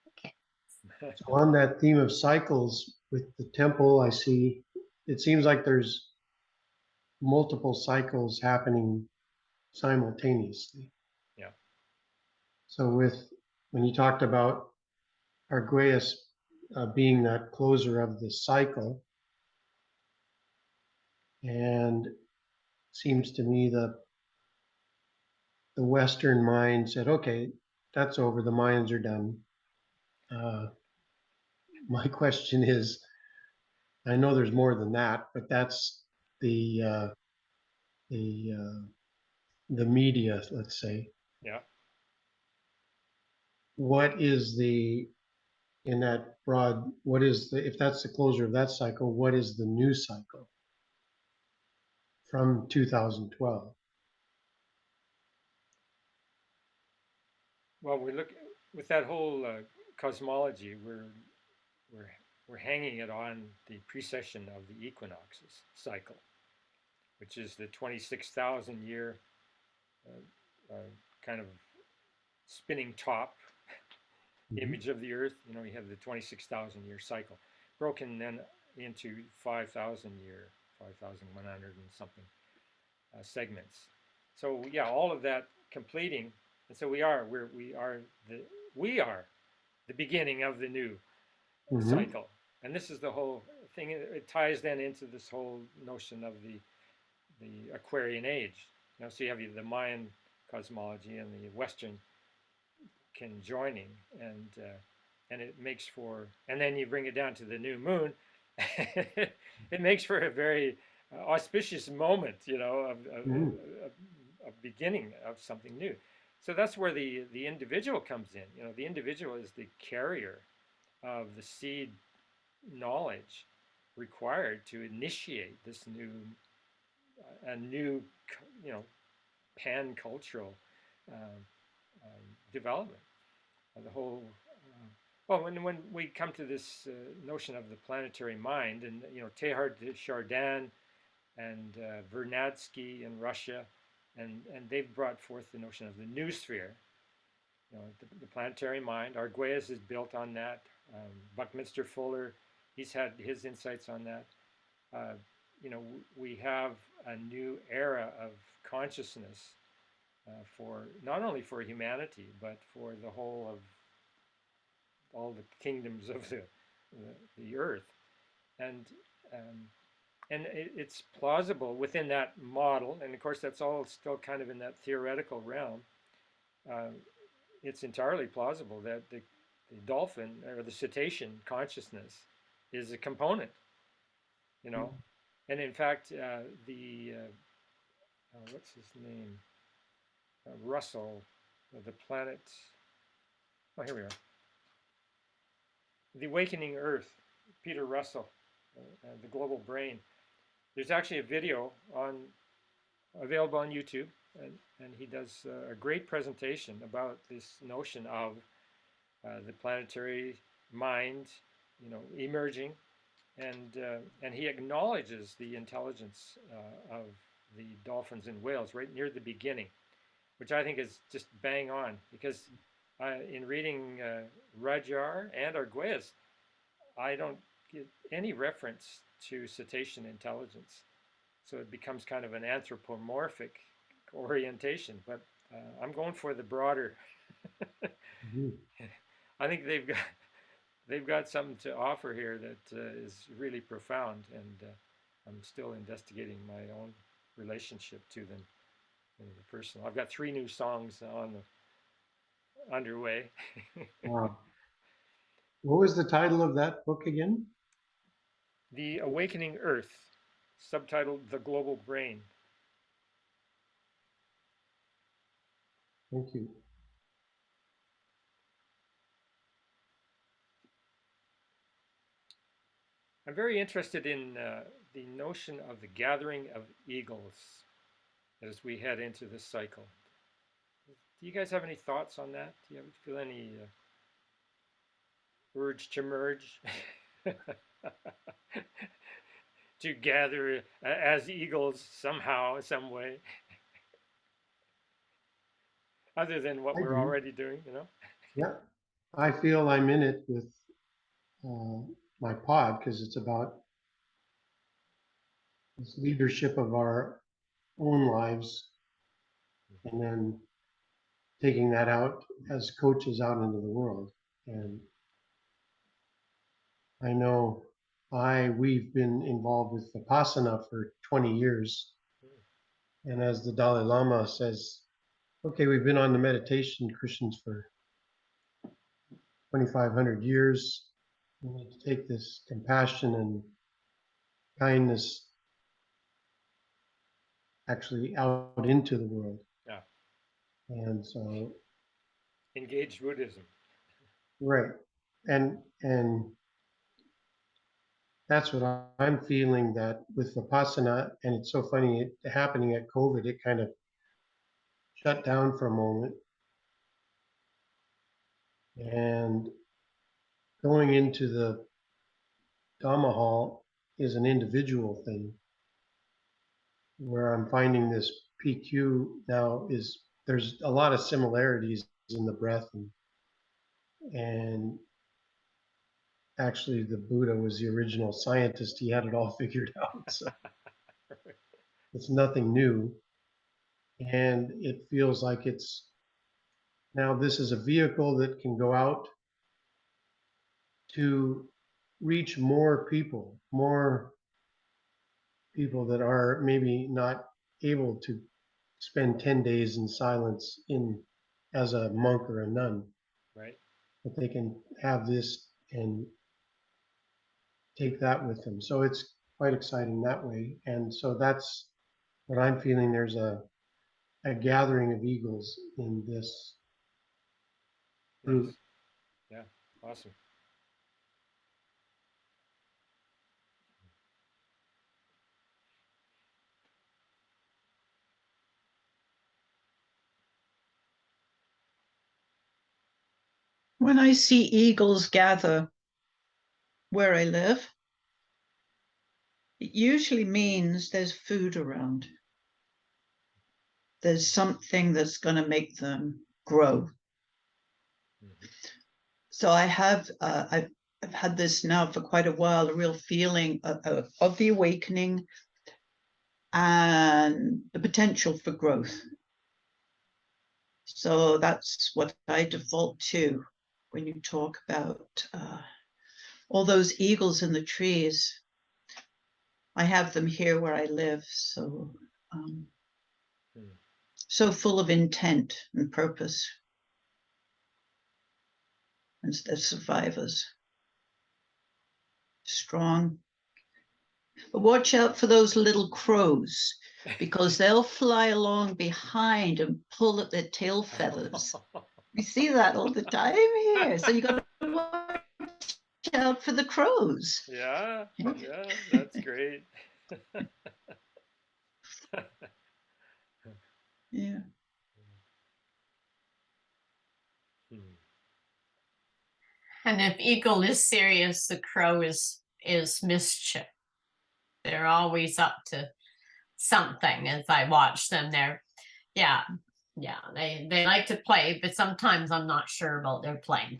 Okay. So on that theme of cycles with the temple, I see it seems like there's multiple cycles happening simultaneously. Yeah. So when you talked about Arguelles being that closer of the cycle, and seems to me that the Western mind said, okay, that's over, the Mayans are done. My question is, I know there's more than that, but that's the media, let's say. Yeah. What is in that broad, if that's the closure of that cycle, what is the new cycle from 2012? Well, we look with that whole cosmology. We're hanging it on the precession of the equinoxes cycle, which is the 26,000 year kind of spinning top image of the Earth. You have the 26,000 year cycle, broken then into 5,000 year, 5,100 and something segments. So yeah, all of that completing, and so we are the beginning of the new cycle. And this is the whole thing. It ties then into this whole notion of the Aquarian age. So you have the Mayan cosmology and the Western conjoining, and it makes for, and then you bring it down to the new moon. It makes for a very auspicious moment, of beginning of something new. So that's where the individual comes in. The individual is the carrier of the seed knowledge required to initiate this new pan-cultural development of the whole. Well, when we come to this notion of the planetary mind, and Teilhard de Chardin and Vernadsky in Russia, and they've brought forth the notion of the new sphere, the planetary mind. Arguelles is built on that. Buckminster Fuller, he's had his insights on that. We have a new era of consciousness for not only for humanity, but for the whole of all the kingdoms of the earth, and it's plausible within that model, and of course that's all still kind of in that theoretical realm. It's entirely plausible that dolphin or the cetacean consciousness is a component, you know. And in fact, what's his name? Russell, the planet. Oh, here we are. The Awakening Earth, Peter Russell, the global brain. There's actually a video available on YouTube, and he does a great presentation about this notion of the planetary mind, you know, emerging, and he acknowledges the intelligence of the dolphins and whales right near the beginning, which I think is just bang on, because in reading Rudyard and Arguelles, I don't get any reference to cetacean intelligence. So it becomes kind of an anthropomorphic orientation, but I'm going for the broader. I think they've got something to offer here that is really profound, and I'm still investigating my own relationship to them in the personal. I've got 3 new songs underway. Wow. What was the title of that book again? The Awakening Earth, subtitled The Global Brain. Thank you. I'm very interested in the notion of the gathering of eagles as we head into this cycle. Do you guys have any thoughts on that? Do you feel any urge to merge? To gather as eagles somehow, some way? Other than what we're already doing, you know? Yeah, I feel I'm in it with my pod, because it's about this leadership of our own lives, and then taking that out as coaches out into the world. And I know we've been involved with Vipassana for 20 years. And as the Dalai Lama says, okay, we've been on the meditation Christians for 2,500 years. We need to take this compassion and kindness actually out into the world. Yeah. And so engage Buddhism. Right. And that's what I'm feeling, that with Vipassana, and it's so funny, it happening at COVID, it kind of shut down for a moment. And going into the Dhamma hall is an individual thing, where I'm finding this PQ now there's a lot of similarities in the breath, and actually the Buddha was the original scientist. He had it all figured out. So it's nothing new. And it feels like this is a vehicle that can go out to reach more people that are maybe not able to spend 10 days in silence as a monk or a nun. Right. But they can have this and take that with them. So it's quite exciting that way. And so that's what I'm feeling. There's a gathering of eagles in this group. Nice. Yeah, awesome. When I see eagles gather where I live, it usually means there's food around. There's something that's going to make them grow. Mm-hmm. So I have, I've had this now for quite a while, a real feeling of the awakening and the potential for growth. So that's what I default to when you talk about all those eagles in the trees. I have them here where I live, so so full of intent and purpose. and they're survivors. Strong. But watch out for those little crows, because they'll fly along behind and pull at their tail feathers. We see that all the time here. So you got to watch out for the crows. Yeah, yeah, that's great. Yeah. Hmm. And if eagle is serious, the crow is mischief. They're always up to something as I watch them. Yeah, they like to play, but sometimes I'm not sure about their playing.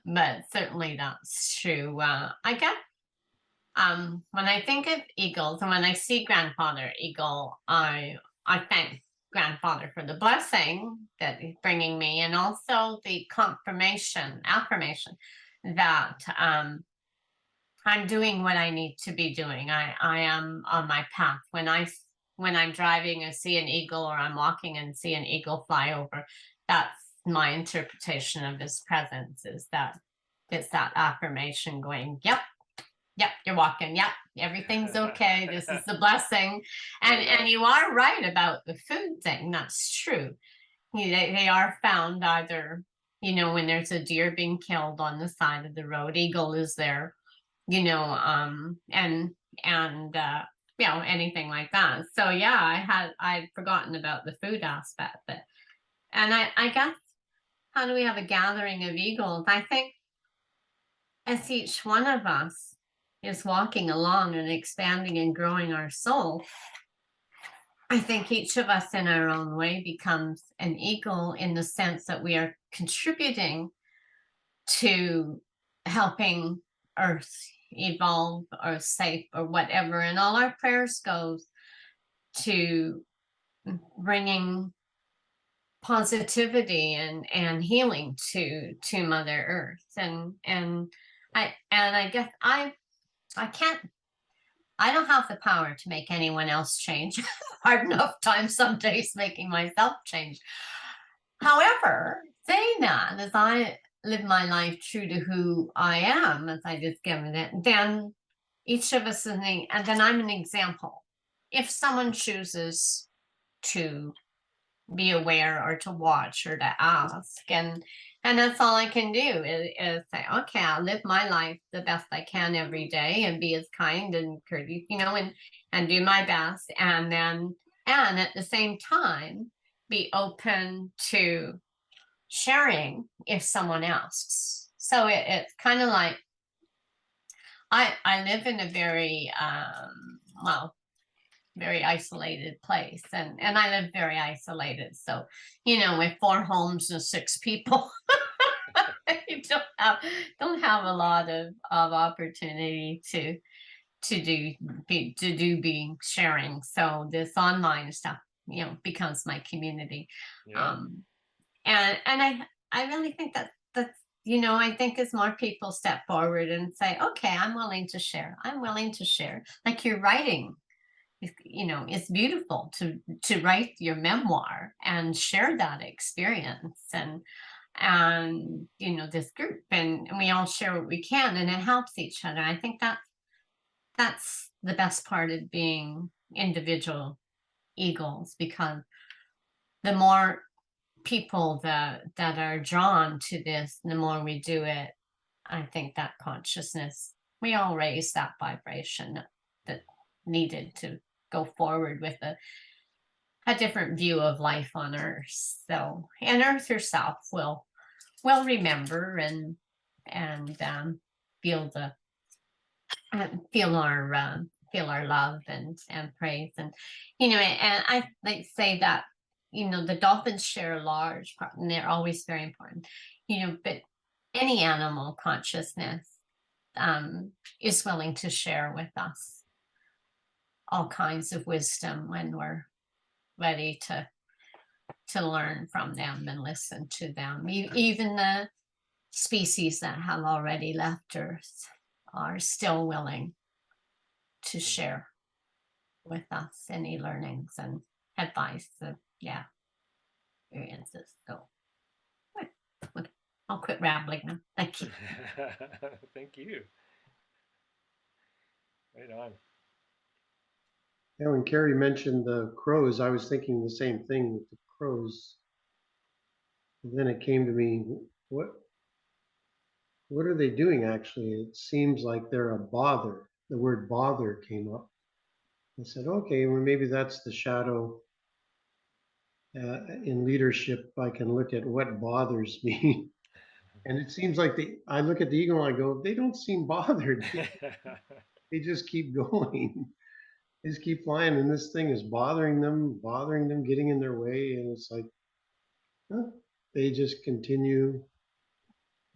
But certainly that's true. I guess when I think of eagles and when I see grandfather eagle, I thank grandfather for the blessing that he's bringing me, and also the affirmation that I'm doing what I need to be doing. I am on my path. When I'm driving and see an eagle, or I'm walking and see an eagle fly over, that's my interpretation of his presence, is that it's that affirmation going, yep, you're walking, yep, everything's okay. This is the blessing. And you are right about the food thing. That's true. They are found either, when there's a deer being killed on the side of the road, eagle is there, and anything like that. So yeah, I'd forgotten about the food aspect, and I guess, how do we have a gathering of eagles? I think as each one of us is walking along and expanding and growing our soul, I think each of us in our own way becomes an eagle, in the sense that we are contributing to helping Earth evolve or safe or whatever. And all our prayers goes to bringing positivity and healing to Mother Earth. And I guess I don't have the power to make anyone else change. Hard enough time some days making myself change. However, saying that, as I live my life true to who I am, as I just given it, then each of us and then I'm an example. If someone chooses to be aware or to watch or to ask, and that's all I can do is say, okay, I'll live my life the best I can every day and be as kind and courteous, and do my best, and at the same time be open to sharing if someone asks. So it's kind of like I live in a very very isolated place, and I live very isolated. So, with 4 homes and 6 people, you don't have a lot of opportunity to do sharing. So this online stuff, becomes my community. Yeah. And I really think that's I think as more people step forward and say, okay, I'm willing to share. Like your writing, it's beautiful to write your memoir and share that experience, and this group, and we all share what we can, and it helps each other. I think that's the best part of being individual eagles, because the more people that are drawn to this, the more we do it, I think that consciousness, we all raise that vibration that needed to go forward with a different view of life on Earth. So, and Earth herself will remember and feel the feel our love and praise, and and I like say that the dolphins share a large part, and they're always very important, but any animal consciousness is willing to share with us all kinds of wisdom when we're ready to learn from them and listen to them. Even the species that have already left Earth are still willing to share with us any learnings and advice of experiences. So I'll quit rambling now. Thank you. Thank you. Right on. Yeah, when Carrie mentioned the crows, I was thinking the same thing with the crows. And then it came to me, what are they doing actually? It seems like they're a bother. The word bother came up. I said, okay, well, maybe that's the shadow. In leadership, I can look at what bothers me. And it seems like I look at the eagle and I go, they don't seem bothered. They just keep going. They just keep flying. And this thing is bothering them, getting in their way. And it's like, huh, they just continue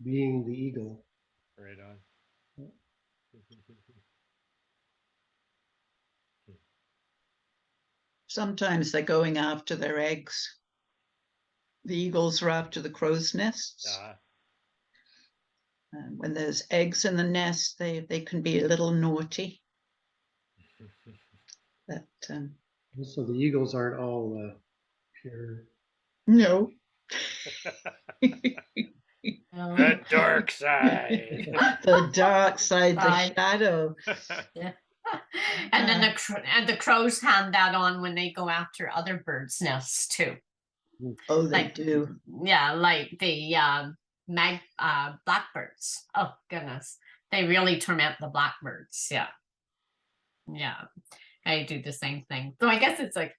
being the eagle. Right on. Sometimes they're going after their eggs. The eagles are after the crow's nests. Ah. And when there's eggs in the nest, they can be a little naughty. But So the eagles aren't all pure. no. The dark side. The dark side, the Side. shadow. And then the crows hand that on when they go after other birds' nests too. Oh, they Like- do. Yeah, like the blackbirds. Oh goodness, they really torment the blackbirds. Yeah, yeah, I do the same thing. So I guess it's like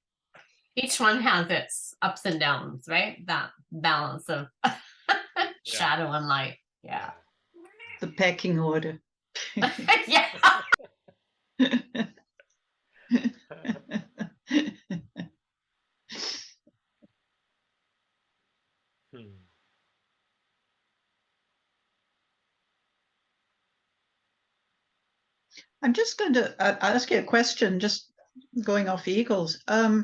each one has its ups and downs, right? That balance of shadow and light. Yeah, The pecking order. yeah. I'm just going to ask you a question, just going off eagles. The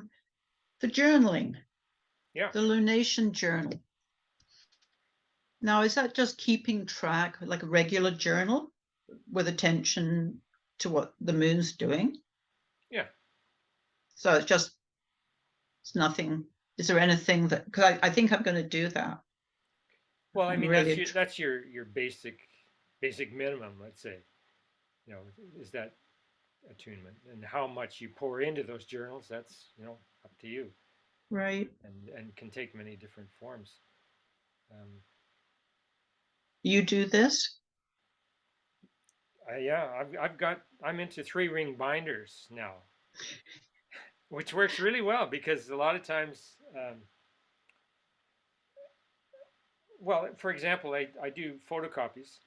journaling, Yeah. the lunation journal. Now, is that just keeping track, like a regular journal with attention to what the moon's doing? Yeah. So it's nothing. Is there anything that, because I think I'm going to do that. Well, I I'm mean, really that's your basic minimum, let's say. You know, is that attunement, and how much you pour into those journals, that's, you know, up to you, right. and can take many different forms. You do this? Yeah, I'm into 3-ring binders now, which works really well because a lot of times, well, for example, I do photocopies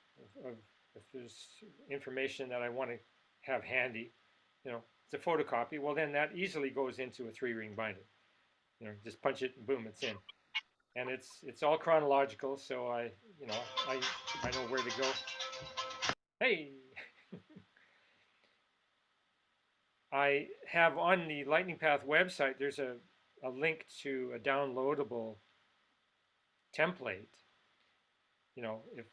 of if there's information that I want to have handy, you know, it's a photocopy. Well, then that easily goes into a 3-ring binder. You know, just punch it and boom, it's in, and it's all chronological. So I know where to go. Hey. I have on the Lightning Path website, there's a link to a downloadable template. You know, if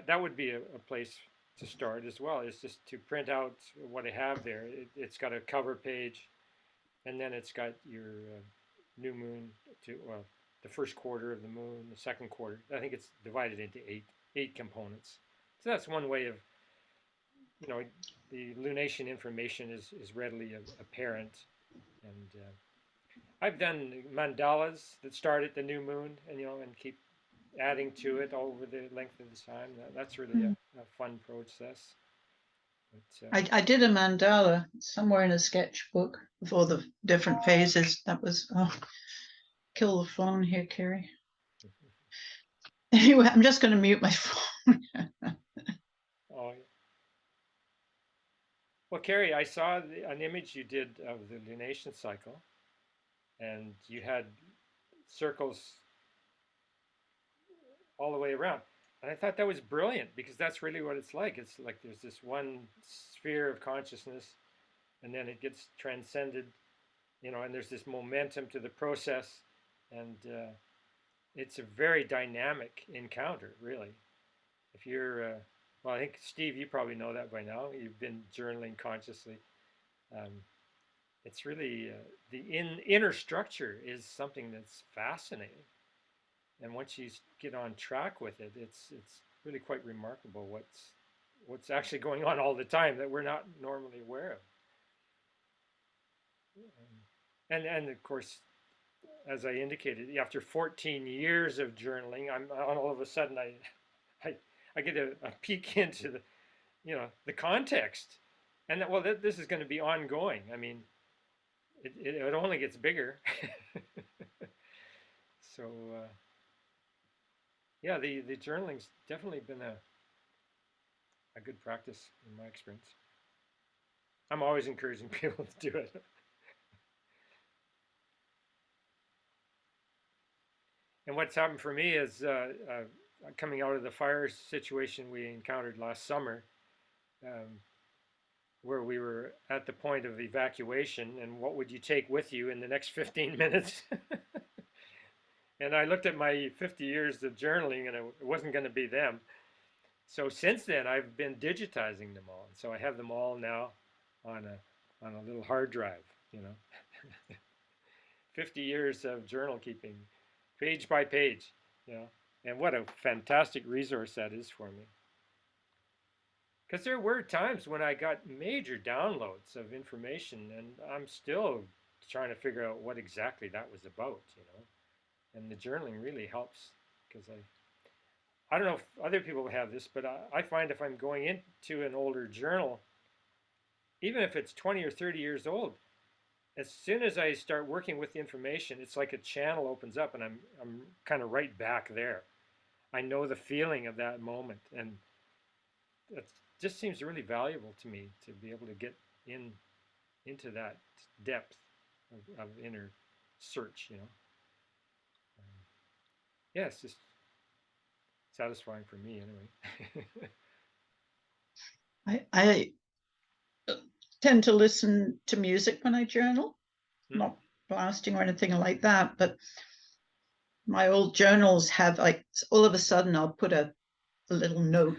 that would be a place to start as well, is just to print out what I have there. It's got a cover page, and then it's got your new moon the first quarter of the moon, the second quarter. I think it's divided into eight components. So that's one way of, you know, the lunation information is readily apparent. And I've done mandalas that start at the new moon, and you know, and keep adding to it over the length of the time. That's really a fun process. But, I did a mandala somewhere in a sketchbook of all the different phases. That was, kill the phone here, Carrie. Anyway, I'm just going to mute my phone. oh, well, Carrie, I saw an image you did of the lunation cycle, and you had circles all the way around. And I thought that was brilliant because that's really what it's like. It's like there's this one sphere of consciousness, and then it gets transcended, you know, and there's this momentum to the process, and it's a very dynamic encounter, really. If you're, well, I think Steve, you probably know that by now. You've been journaling consciously. It's really the inner structure is something that's fascinating. And once you get on track with it, it's really quite remarkable what's actually going on all the time that we're not normally aware of. And of course, as I indicated, after 14 years of journaling, I'm all of a sudden I, I get a peek into the context, and that, well, this is going to be ongoing. I mean, it only gets bigger. So yeah, the journaling's definitely been a good practice in my experience. I'm always encouraging people to do it. And what's happened for me is coming out of the fire situation we encountered last summer, um, where we were at the point of evacuation, and what would you take with you in the next 15 minutes? And I looked at my 50 years of journaling, and it wasn't going to be them. So since then, I've been digitizing them all. So I have them all now on a little hard drive. 50 years of journal keeping, page by page. And what a fantastic resource that is for me. Because there were times when I got major downloads of information, and I'm still trying to figure out what exactly that was about. And the journaling really helps, because I don't know if other people have this, but I find if I'm going into an older journal, even if it's 20 or 30 years old, as soon as I start working with the information, it's like a channel opens up, and I'm kind of right back there. I know the feeling of that moment, and it just seems really valuable to me to be able to get into that depth of inner search. Yeah, it's just satisfying for me anyway. I tend to listen to music when I journal, not blasting or anything like that, but my old journals have, like, all of a sudden I'll put a little note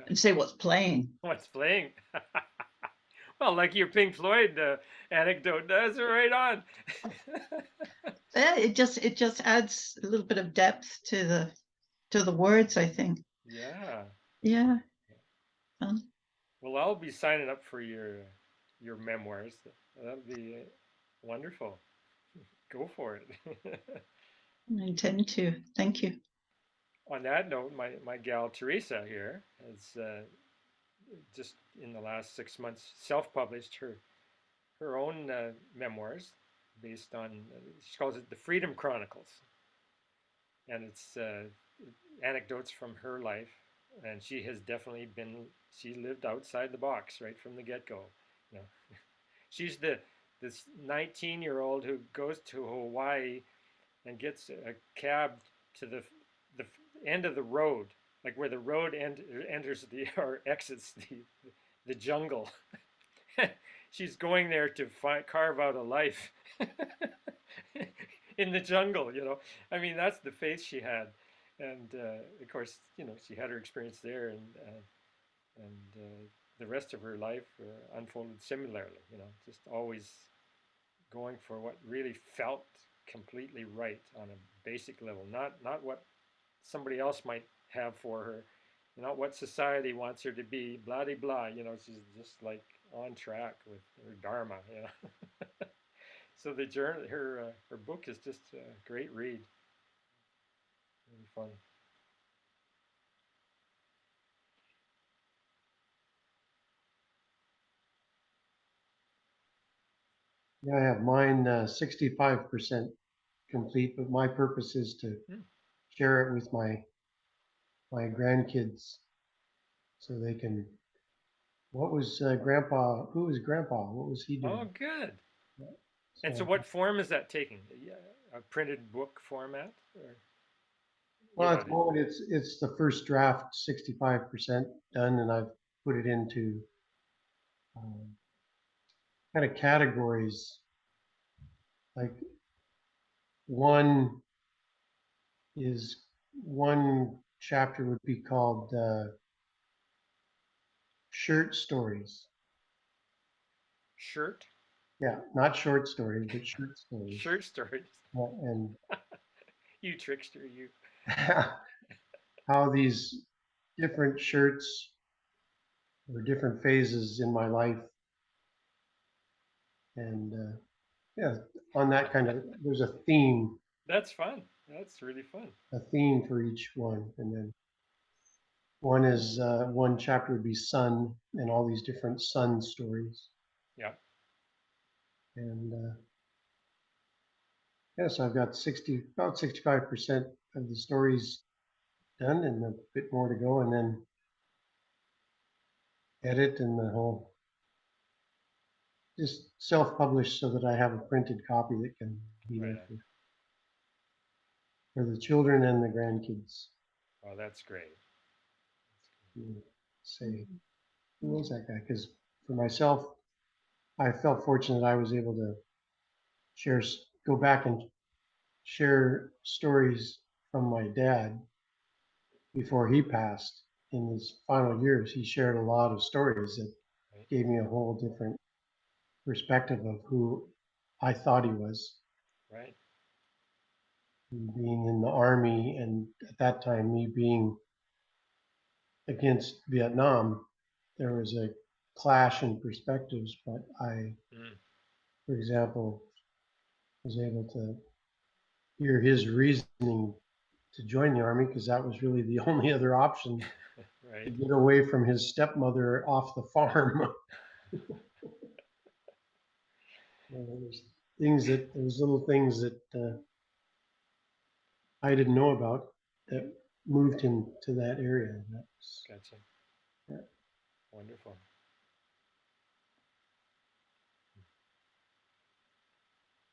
and say what's playing. What's playing? Well, like your Pink Floyd anecdote does, right on. Yeah, it just adds a little bit of depth to the words, I think. Yeah. Yeah. Well, I'll be signing up for your memoirs. That'll be wonderful. Go for it. I intend to. Thank you. On that note, my gal Teresa here has just in the last 6 months self-published her own memoirs based on she calls it the Freedom Chronicles, and it's anecdotes from her life, and she has definitely she lived outside the box right from the get-go. She's this 19-year-old who goes to Hawaii and gets a cab to the end of the road, like where the road enters or exits the jungle. She's going there to carve out a life in the jungle. I mean, that's the faith she had, and of course, she had her experience there, and the rest of her life unfolded similarly. Just always going for what really felt completely right on a basic level, not what somebody else might have for her, not what society wants her to be, blah de blah. She's just like on track with her dharma. So the journal, her book is just a great read, really fun. Yeah, I have mine 65% complete, but my purpose is to share it with my grandkids so they can. What was Grandpa? Who was Grandpa? What was he doing? Oh, good. And so So, what form is that taking? A printed book format? Or well, at the moment it's the first draft, 65% done, and I've put it into kind of categories. Like one one chapter would be called shirt stories. Shirt? Yeah, not short stories, but shirt stories. Shirt stories. And You trickster, you. how these different shirts or different phases in my life, and yeah, on that kind of, there's a theme, That's fun. That's really fun. a theme for each one, and then one is one chapter would be sun, and all these different sun stories, Yeah. and yes, I've got about 65% of the stories done, and a bit more to go, and then edit and the whole, just self-published so that I have a printed copy that can be Right there on. for the children and the grandkids. Oh, that's great. You say, who was that guy? Because for myself, I felt fortunate I was able to share, go back and share stories from my dad before he passed. In his final years, he shared a lot of stories that Right. gave me a whole different perspective of who I thought he was. Right. Being in the army, and at that time, me being against Vietnam, there was a clash in perspectives, but I, Mm. for example, was able to hear his reasoning to join the army because that was really the only other option to Right. get away from his stepmother off the farm. There's there's little things that I didn't know about that moved him to that area. That's, Gotcha. yeah. Wonderful.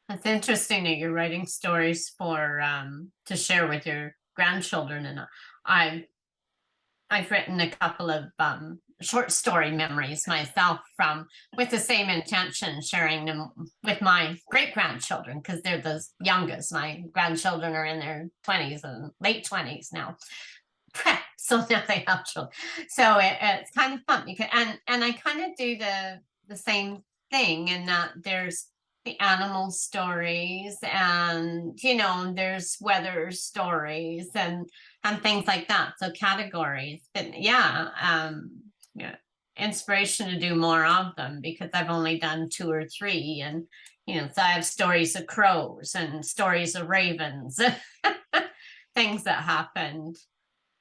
It's interesting that you're writing stories for to share with your grandchildren, and I've I've written a couple of short story memories myself from with the same intention, sharing them with my great grandchildren because they're the youngest. My grandchildren are in their 20s and late 20s now. So now they have children. So it's kind of fun because and I kind of do the same thing in that there's the animal stories and there's weather stories and things like that. So categories. But yeah, inspiration to do more of them because I've only done 2 or 3 and so I have stories of crows and stories of ravens, things that happened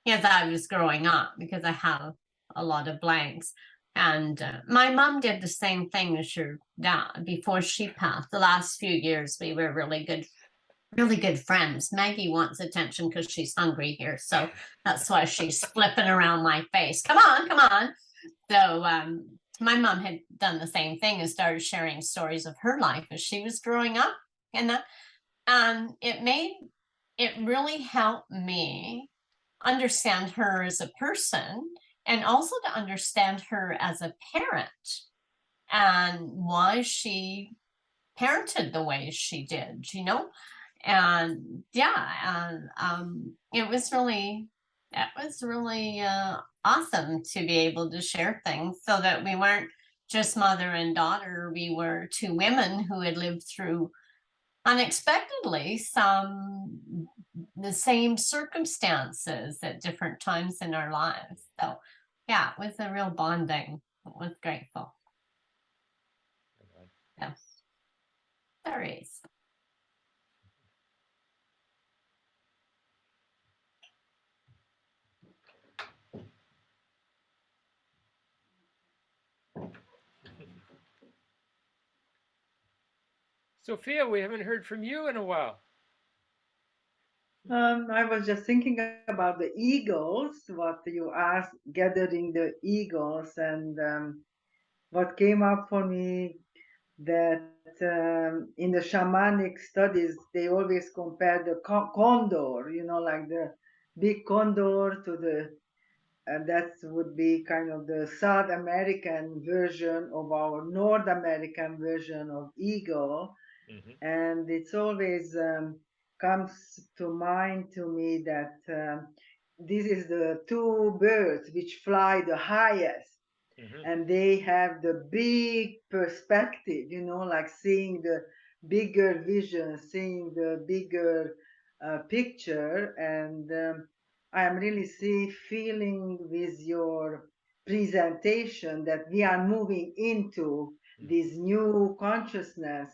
as I was growing up because I have a lot of blanks. And my mom did the same thing as your dad before she passed. The last few years, we were really good friends. Maggie wants attention because she's hungry here. So that's why she's flipping around my face. Come on, come on. So my mom had done the same thing and started sharing stories of her life as she was growing up. And it really helped me understand her as a person and also to understand her as a parent and why she parented the way she did. And yeah, and it was really awesome to be able to share things so that we weren't just mother and daughter. We were 2 women who had lived through unexpectedly the same circumstances at different times in our lives. So yeah, it was a real bonding. It was grateful. Yeah. Stories. Sophia, we haven't heard from you in a while. I was just thinking about the eagles, what you asked, gathering the eagles, and what came up for me that in the shamanic studies, they always compare the condor, like the big condor to the, that would be kind of the South American version of our North American version of eagle. Mm-hmm. And it's always comes to mind to me that this is the 2 birds which fly the highest, Mm-hmm. and they have the big perspective, like seeing the bigger vision, seeing the bigger picture, and I am really feeling with your presentation that we are moving into this new consciousness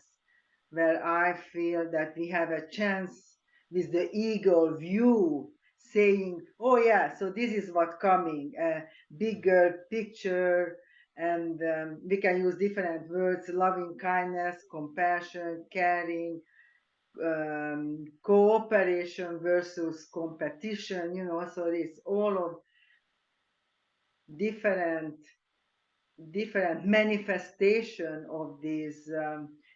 where I feel that we have a chance with the eagle view saying, oh yeah, so this is what coming, a bigger picture, and we can use different words: loving kindness, compassion, caring, cooperation versus competition, so it's all of different different manifestation of this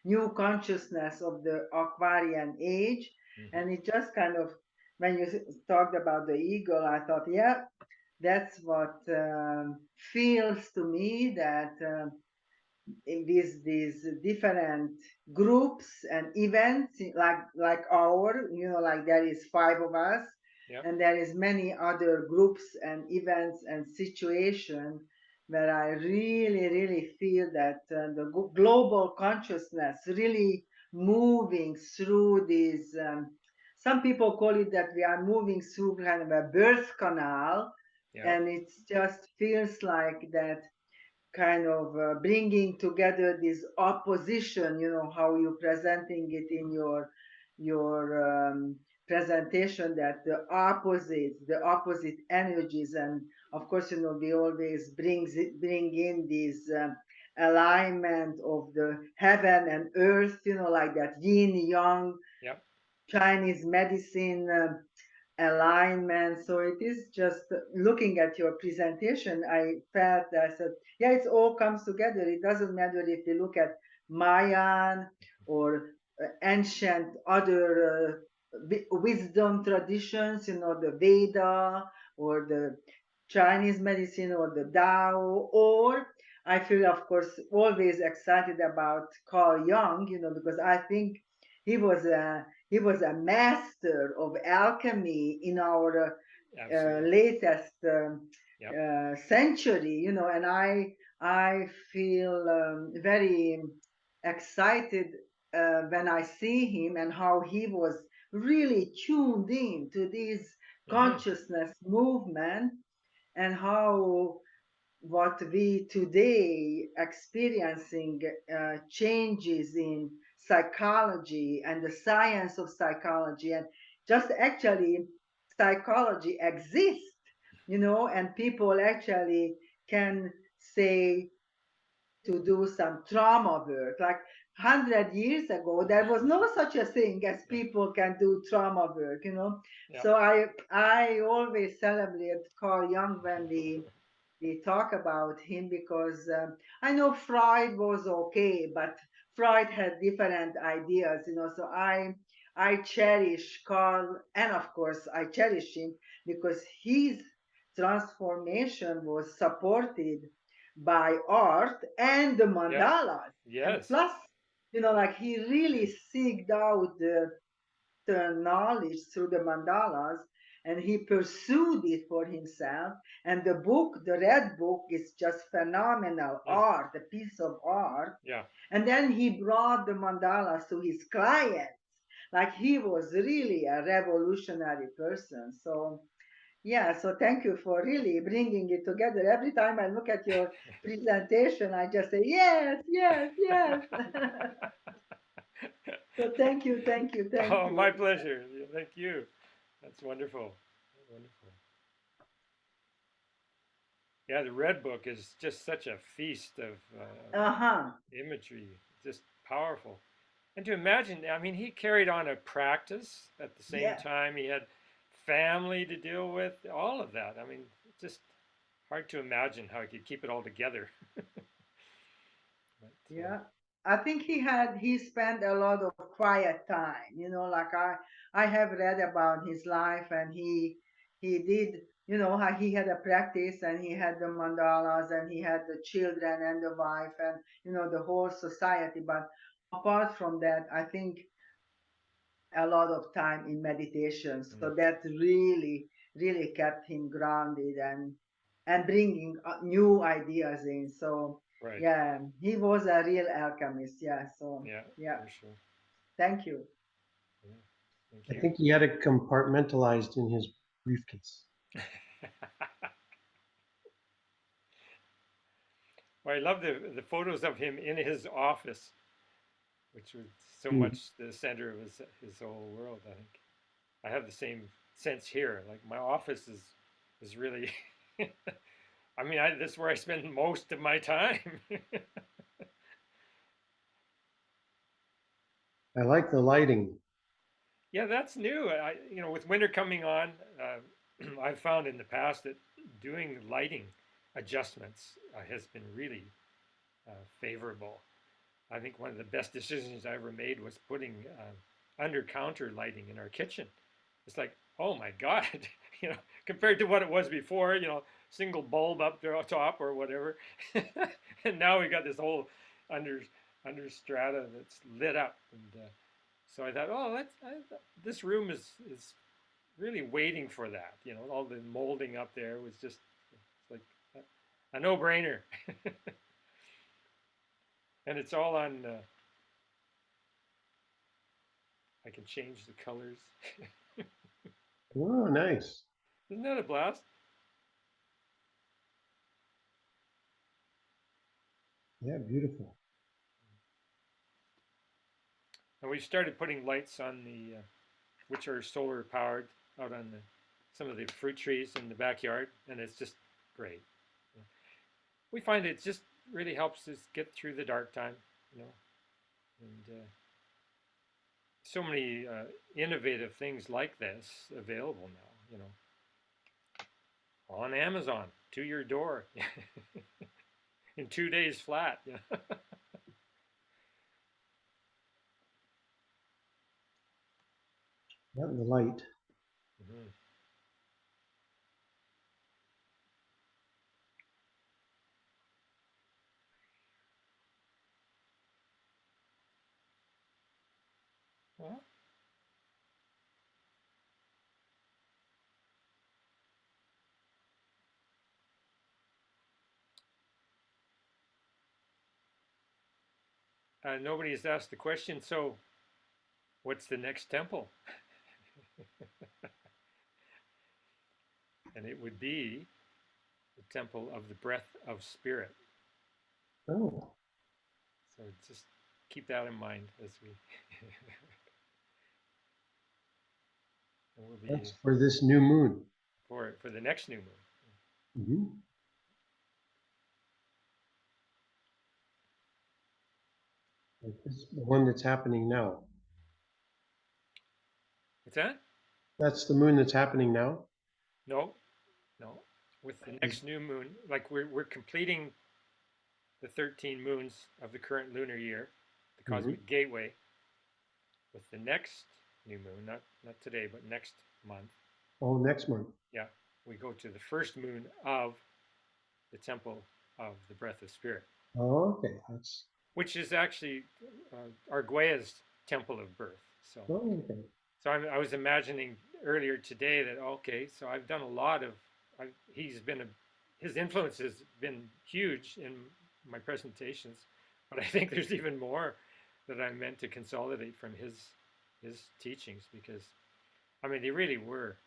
new consciousness of the Aquarian age. And it just kind of, when you talked about the eagle, I thought, yeah, that's what feels to me that in these different groups and events like our, like there is 5 of us, and there is many other groups and events and situation where I really really feel that the global consciousness really moving through these, some people call it that we are moving through kind of a birth canal. And it just feels like that kind of bringing together this opposition, how you presenting it in your presentation, that the opposite energies. And of course, we always bring in this alignment of the heaven and earth, like that yin yang Chinese medicine alignment. So it is just looking at your presentation, I felt that I said, yeah, it all comes together. It doesn't matter if you look at Mayan or ancient other wisdom traditions, the Veda or the Chinese medicine or the Tao, or I feel, of course, always excited about Carl Jung, because I think he was a master of alchemy in our latest century, and I feel very excited when I see him and how he was really tuned in to this consciousness movement, and how what we today experiencing changes in psychology and the science of psychology, and just actually psychology exists, and people actually can say to do some trauma work. Like 100 years ago, there was no such a thing as people can do trauma work, So I always celebrate Carl Jung when we talk about him, because I know Freud was okay, but Freud had different ideas, So I cherish Carl, and of course I cherish him because his transformation was supported by art and the mandalas. And plus, like he really seeked out the knowledge through the mandalas, and he pursued it for himself. And the book, the red book, is just phenomenal art, a piece of art. And then he brought the mandalas to his clients. Like he was really a revolutionary person. So yeah, so thank you for really bringing it together. Every time I look at your presentation, I just say, yes, yes, yes. So thank you, thank you, thank Oh, you. my pleasure. Thank you. That's wonderful. Wonderful. Yeah, the Red Book is just such a feast of imagery, just powerful. And to imagine, I mean, he carried on a practice at the same time. He had family to deal with, all of that. I mean, just hard to imagine how he could keep it all together. Yeah, I think he spent a lot of quiet time, like I have read about his life, and he did, how he had a practice, and he had the mandalas, and he had the children and the wife, and the whole society. But apart from that, I think a lot of time in meditation. So that really, really kept him grounded and bringing new ideas in. So yeah, he was a real alchemist. Yeah. So yeah. For sure. Thank you. Yeah. Thank I you. think he had it compartmentalized in his briefcase. Well, I love the photos of him in his office, which was so Hmm. much the center of his whole world. I think I have the same sense here. Like my office is really. I mean, this is where I spend most of my time. I like the lighting. Yeah, that's new. With winter coming on, I've found in the past that doing lighting adjustments has been really favorable. I think one of the best decisions I ever made was putting under counter lighting in our kitchen. It's like, oh my God, compared to what it was before, single bulb up there on top or whatever. And now we got this whole under under strata that's lit up. And so I thought, oh, this room is really waiting for that. All the molding up there was just it's like a no-brainer. And it's all on. I can change the colors. Oh, nice. Isn't that a blast? Yeah, beautiful. And we started putting lights on which are solar powered, out on some of the fruit trees in the backyard, and it's just great. We find it just really helps us get through the dark time, and so many innovative things like this available now, on Amazon to your door in 2 days flat. Yeah, the light. Mhm. Well, nobody has asked the question, so what's the next temple? And it would be the temple of the breath of spirit. Oh, So just keep that in mind as we. And we'll be that's for this new moon. for the next new moon. Mhm. Like the one that's happening now. What's that? That's the moon that's happening now. No, no. With the next new moon, like we're completing the 13 moons of the current lunar year, the Mhm. cosmic gateway. With the next new moon, not today, but next month. Oh, next month. Yeah, we go to the first moon of the temple of the breath of spirit, Oh, okay. That's which is actually Arguella's temple of birth. So, oh, okay. I was imagining earlier today that okay, so I've done a lot of. His influence has been huge in my presentations, but I think there's even more that I'm meant to consolidate from his teachings because I mean they really were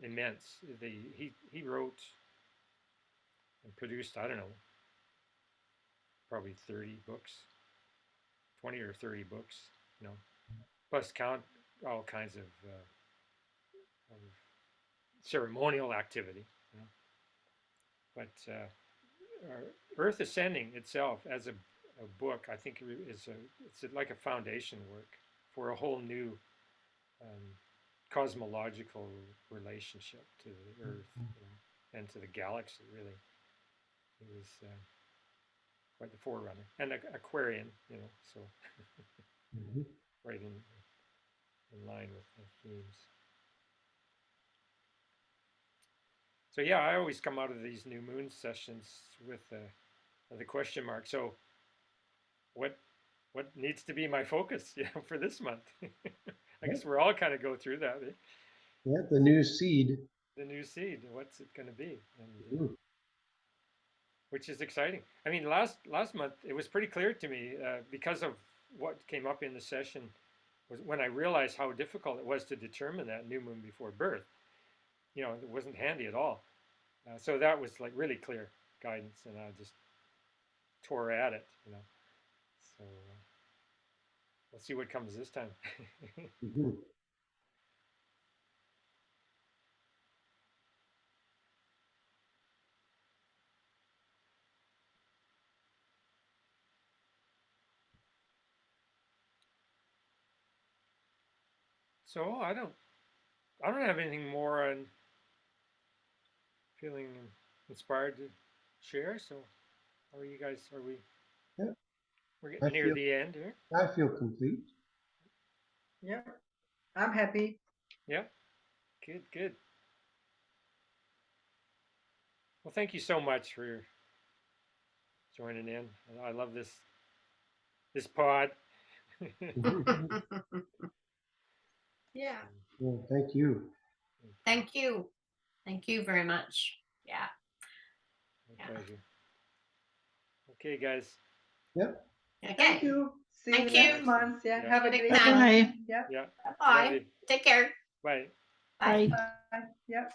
immense. He wrote and produced I don't know probably 30 books, 20 or 30 books, you know, plus count all kinds of ceremonial activity, you know. But Earth Ascending itself as a book, I think it's like a foundation work for a whole new um, cosmological relationship to the Earth, and to the galaxy. Really, it was quite the forerunner and Aquarian, so Mhm. right in line with the themes. So yeah, I always come out of these new moon sessions with the question mark. So what what needs to be my focus, for this month? I Yeah, guess we're all kind of go through that. Eh? yeah, the new seed. The new seed. What's it going to be? And Mhm. which is exciting. I mean, last month it was pretty clear to me because of what came up in the session was when I realized how difficult it was to determine that new moon before birth. It wasn't handy at all. So that was like really clear guidance, and I just tore at it. So we'll see what comes this time. Mhm. So I don't have anything more on feeling inspired to share. So how are you guys? Are we? Yeah. We're I getting near feel the end here. I feel complete. Yeah, I'm happy. Yeah. Good. Good. Well, thank you so much for joining in. I love this pod. Mhm. Yeah. Well, thank you. Thank you. Thank you very much. Yeah. My Yeah. pleasure. Okay, guys. Yep. Okay. Thank you. See you Thank next you. month. Yeah. Yeah. Have a See you great next time. month. Bye. Yeah. Yeah. Love Bye. you. Take care. Bye. Bye. Bye. Bye. Yeah.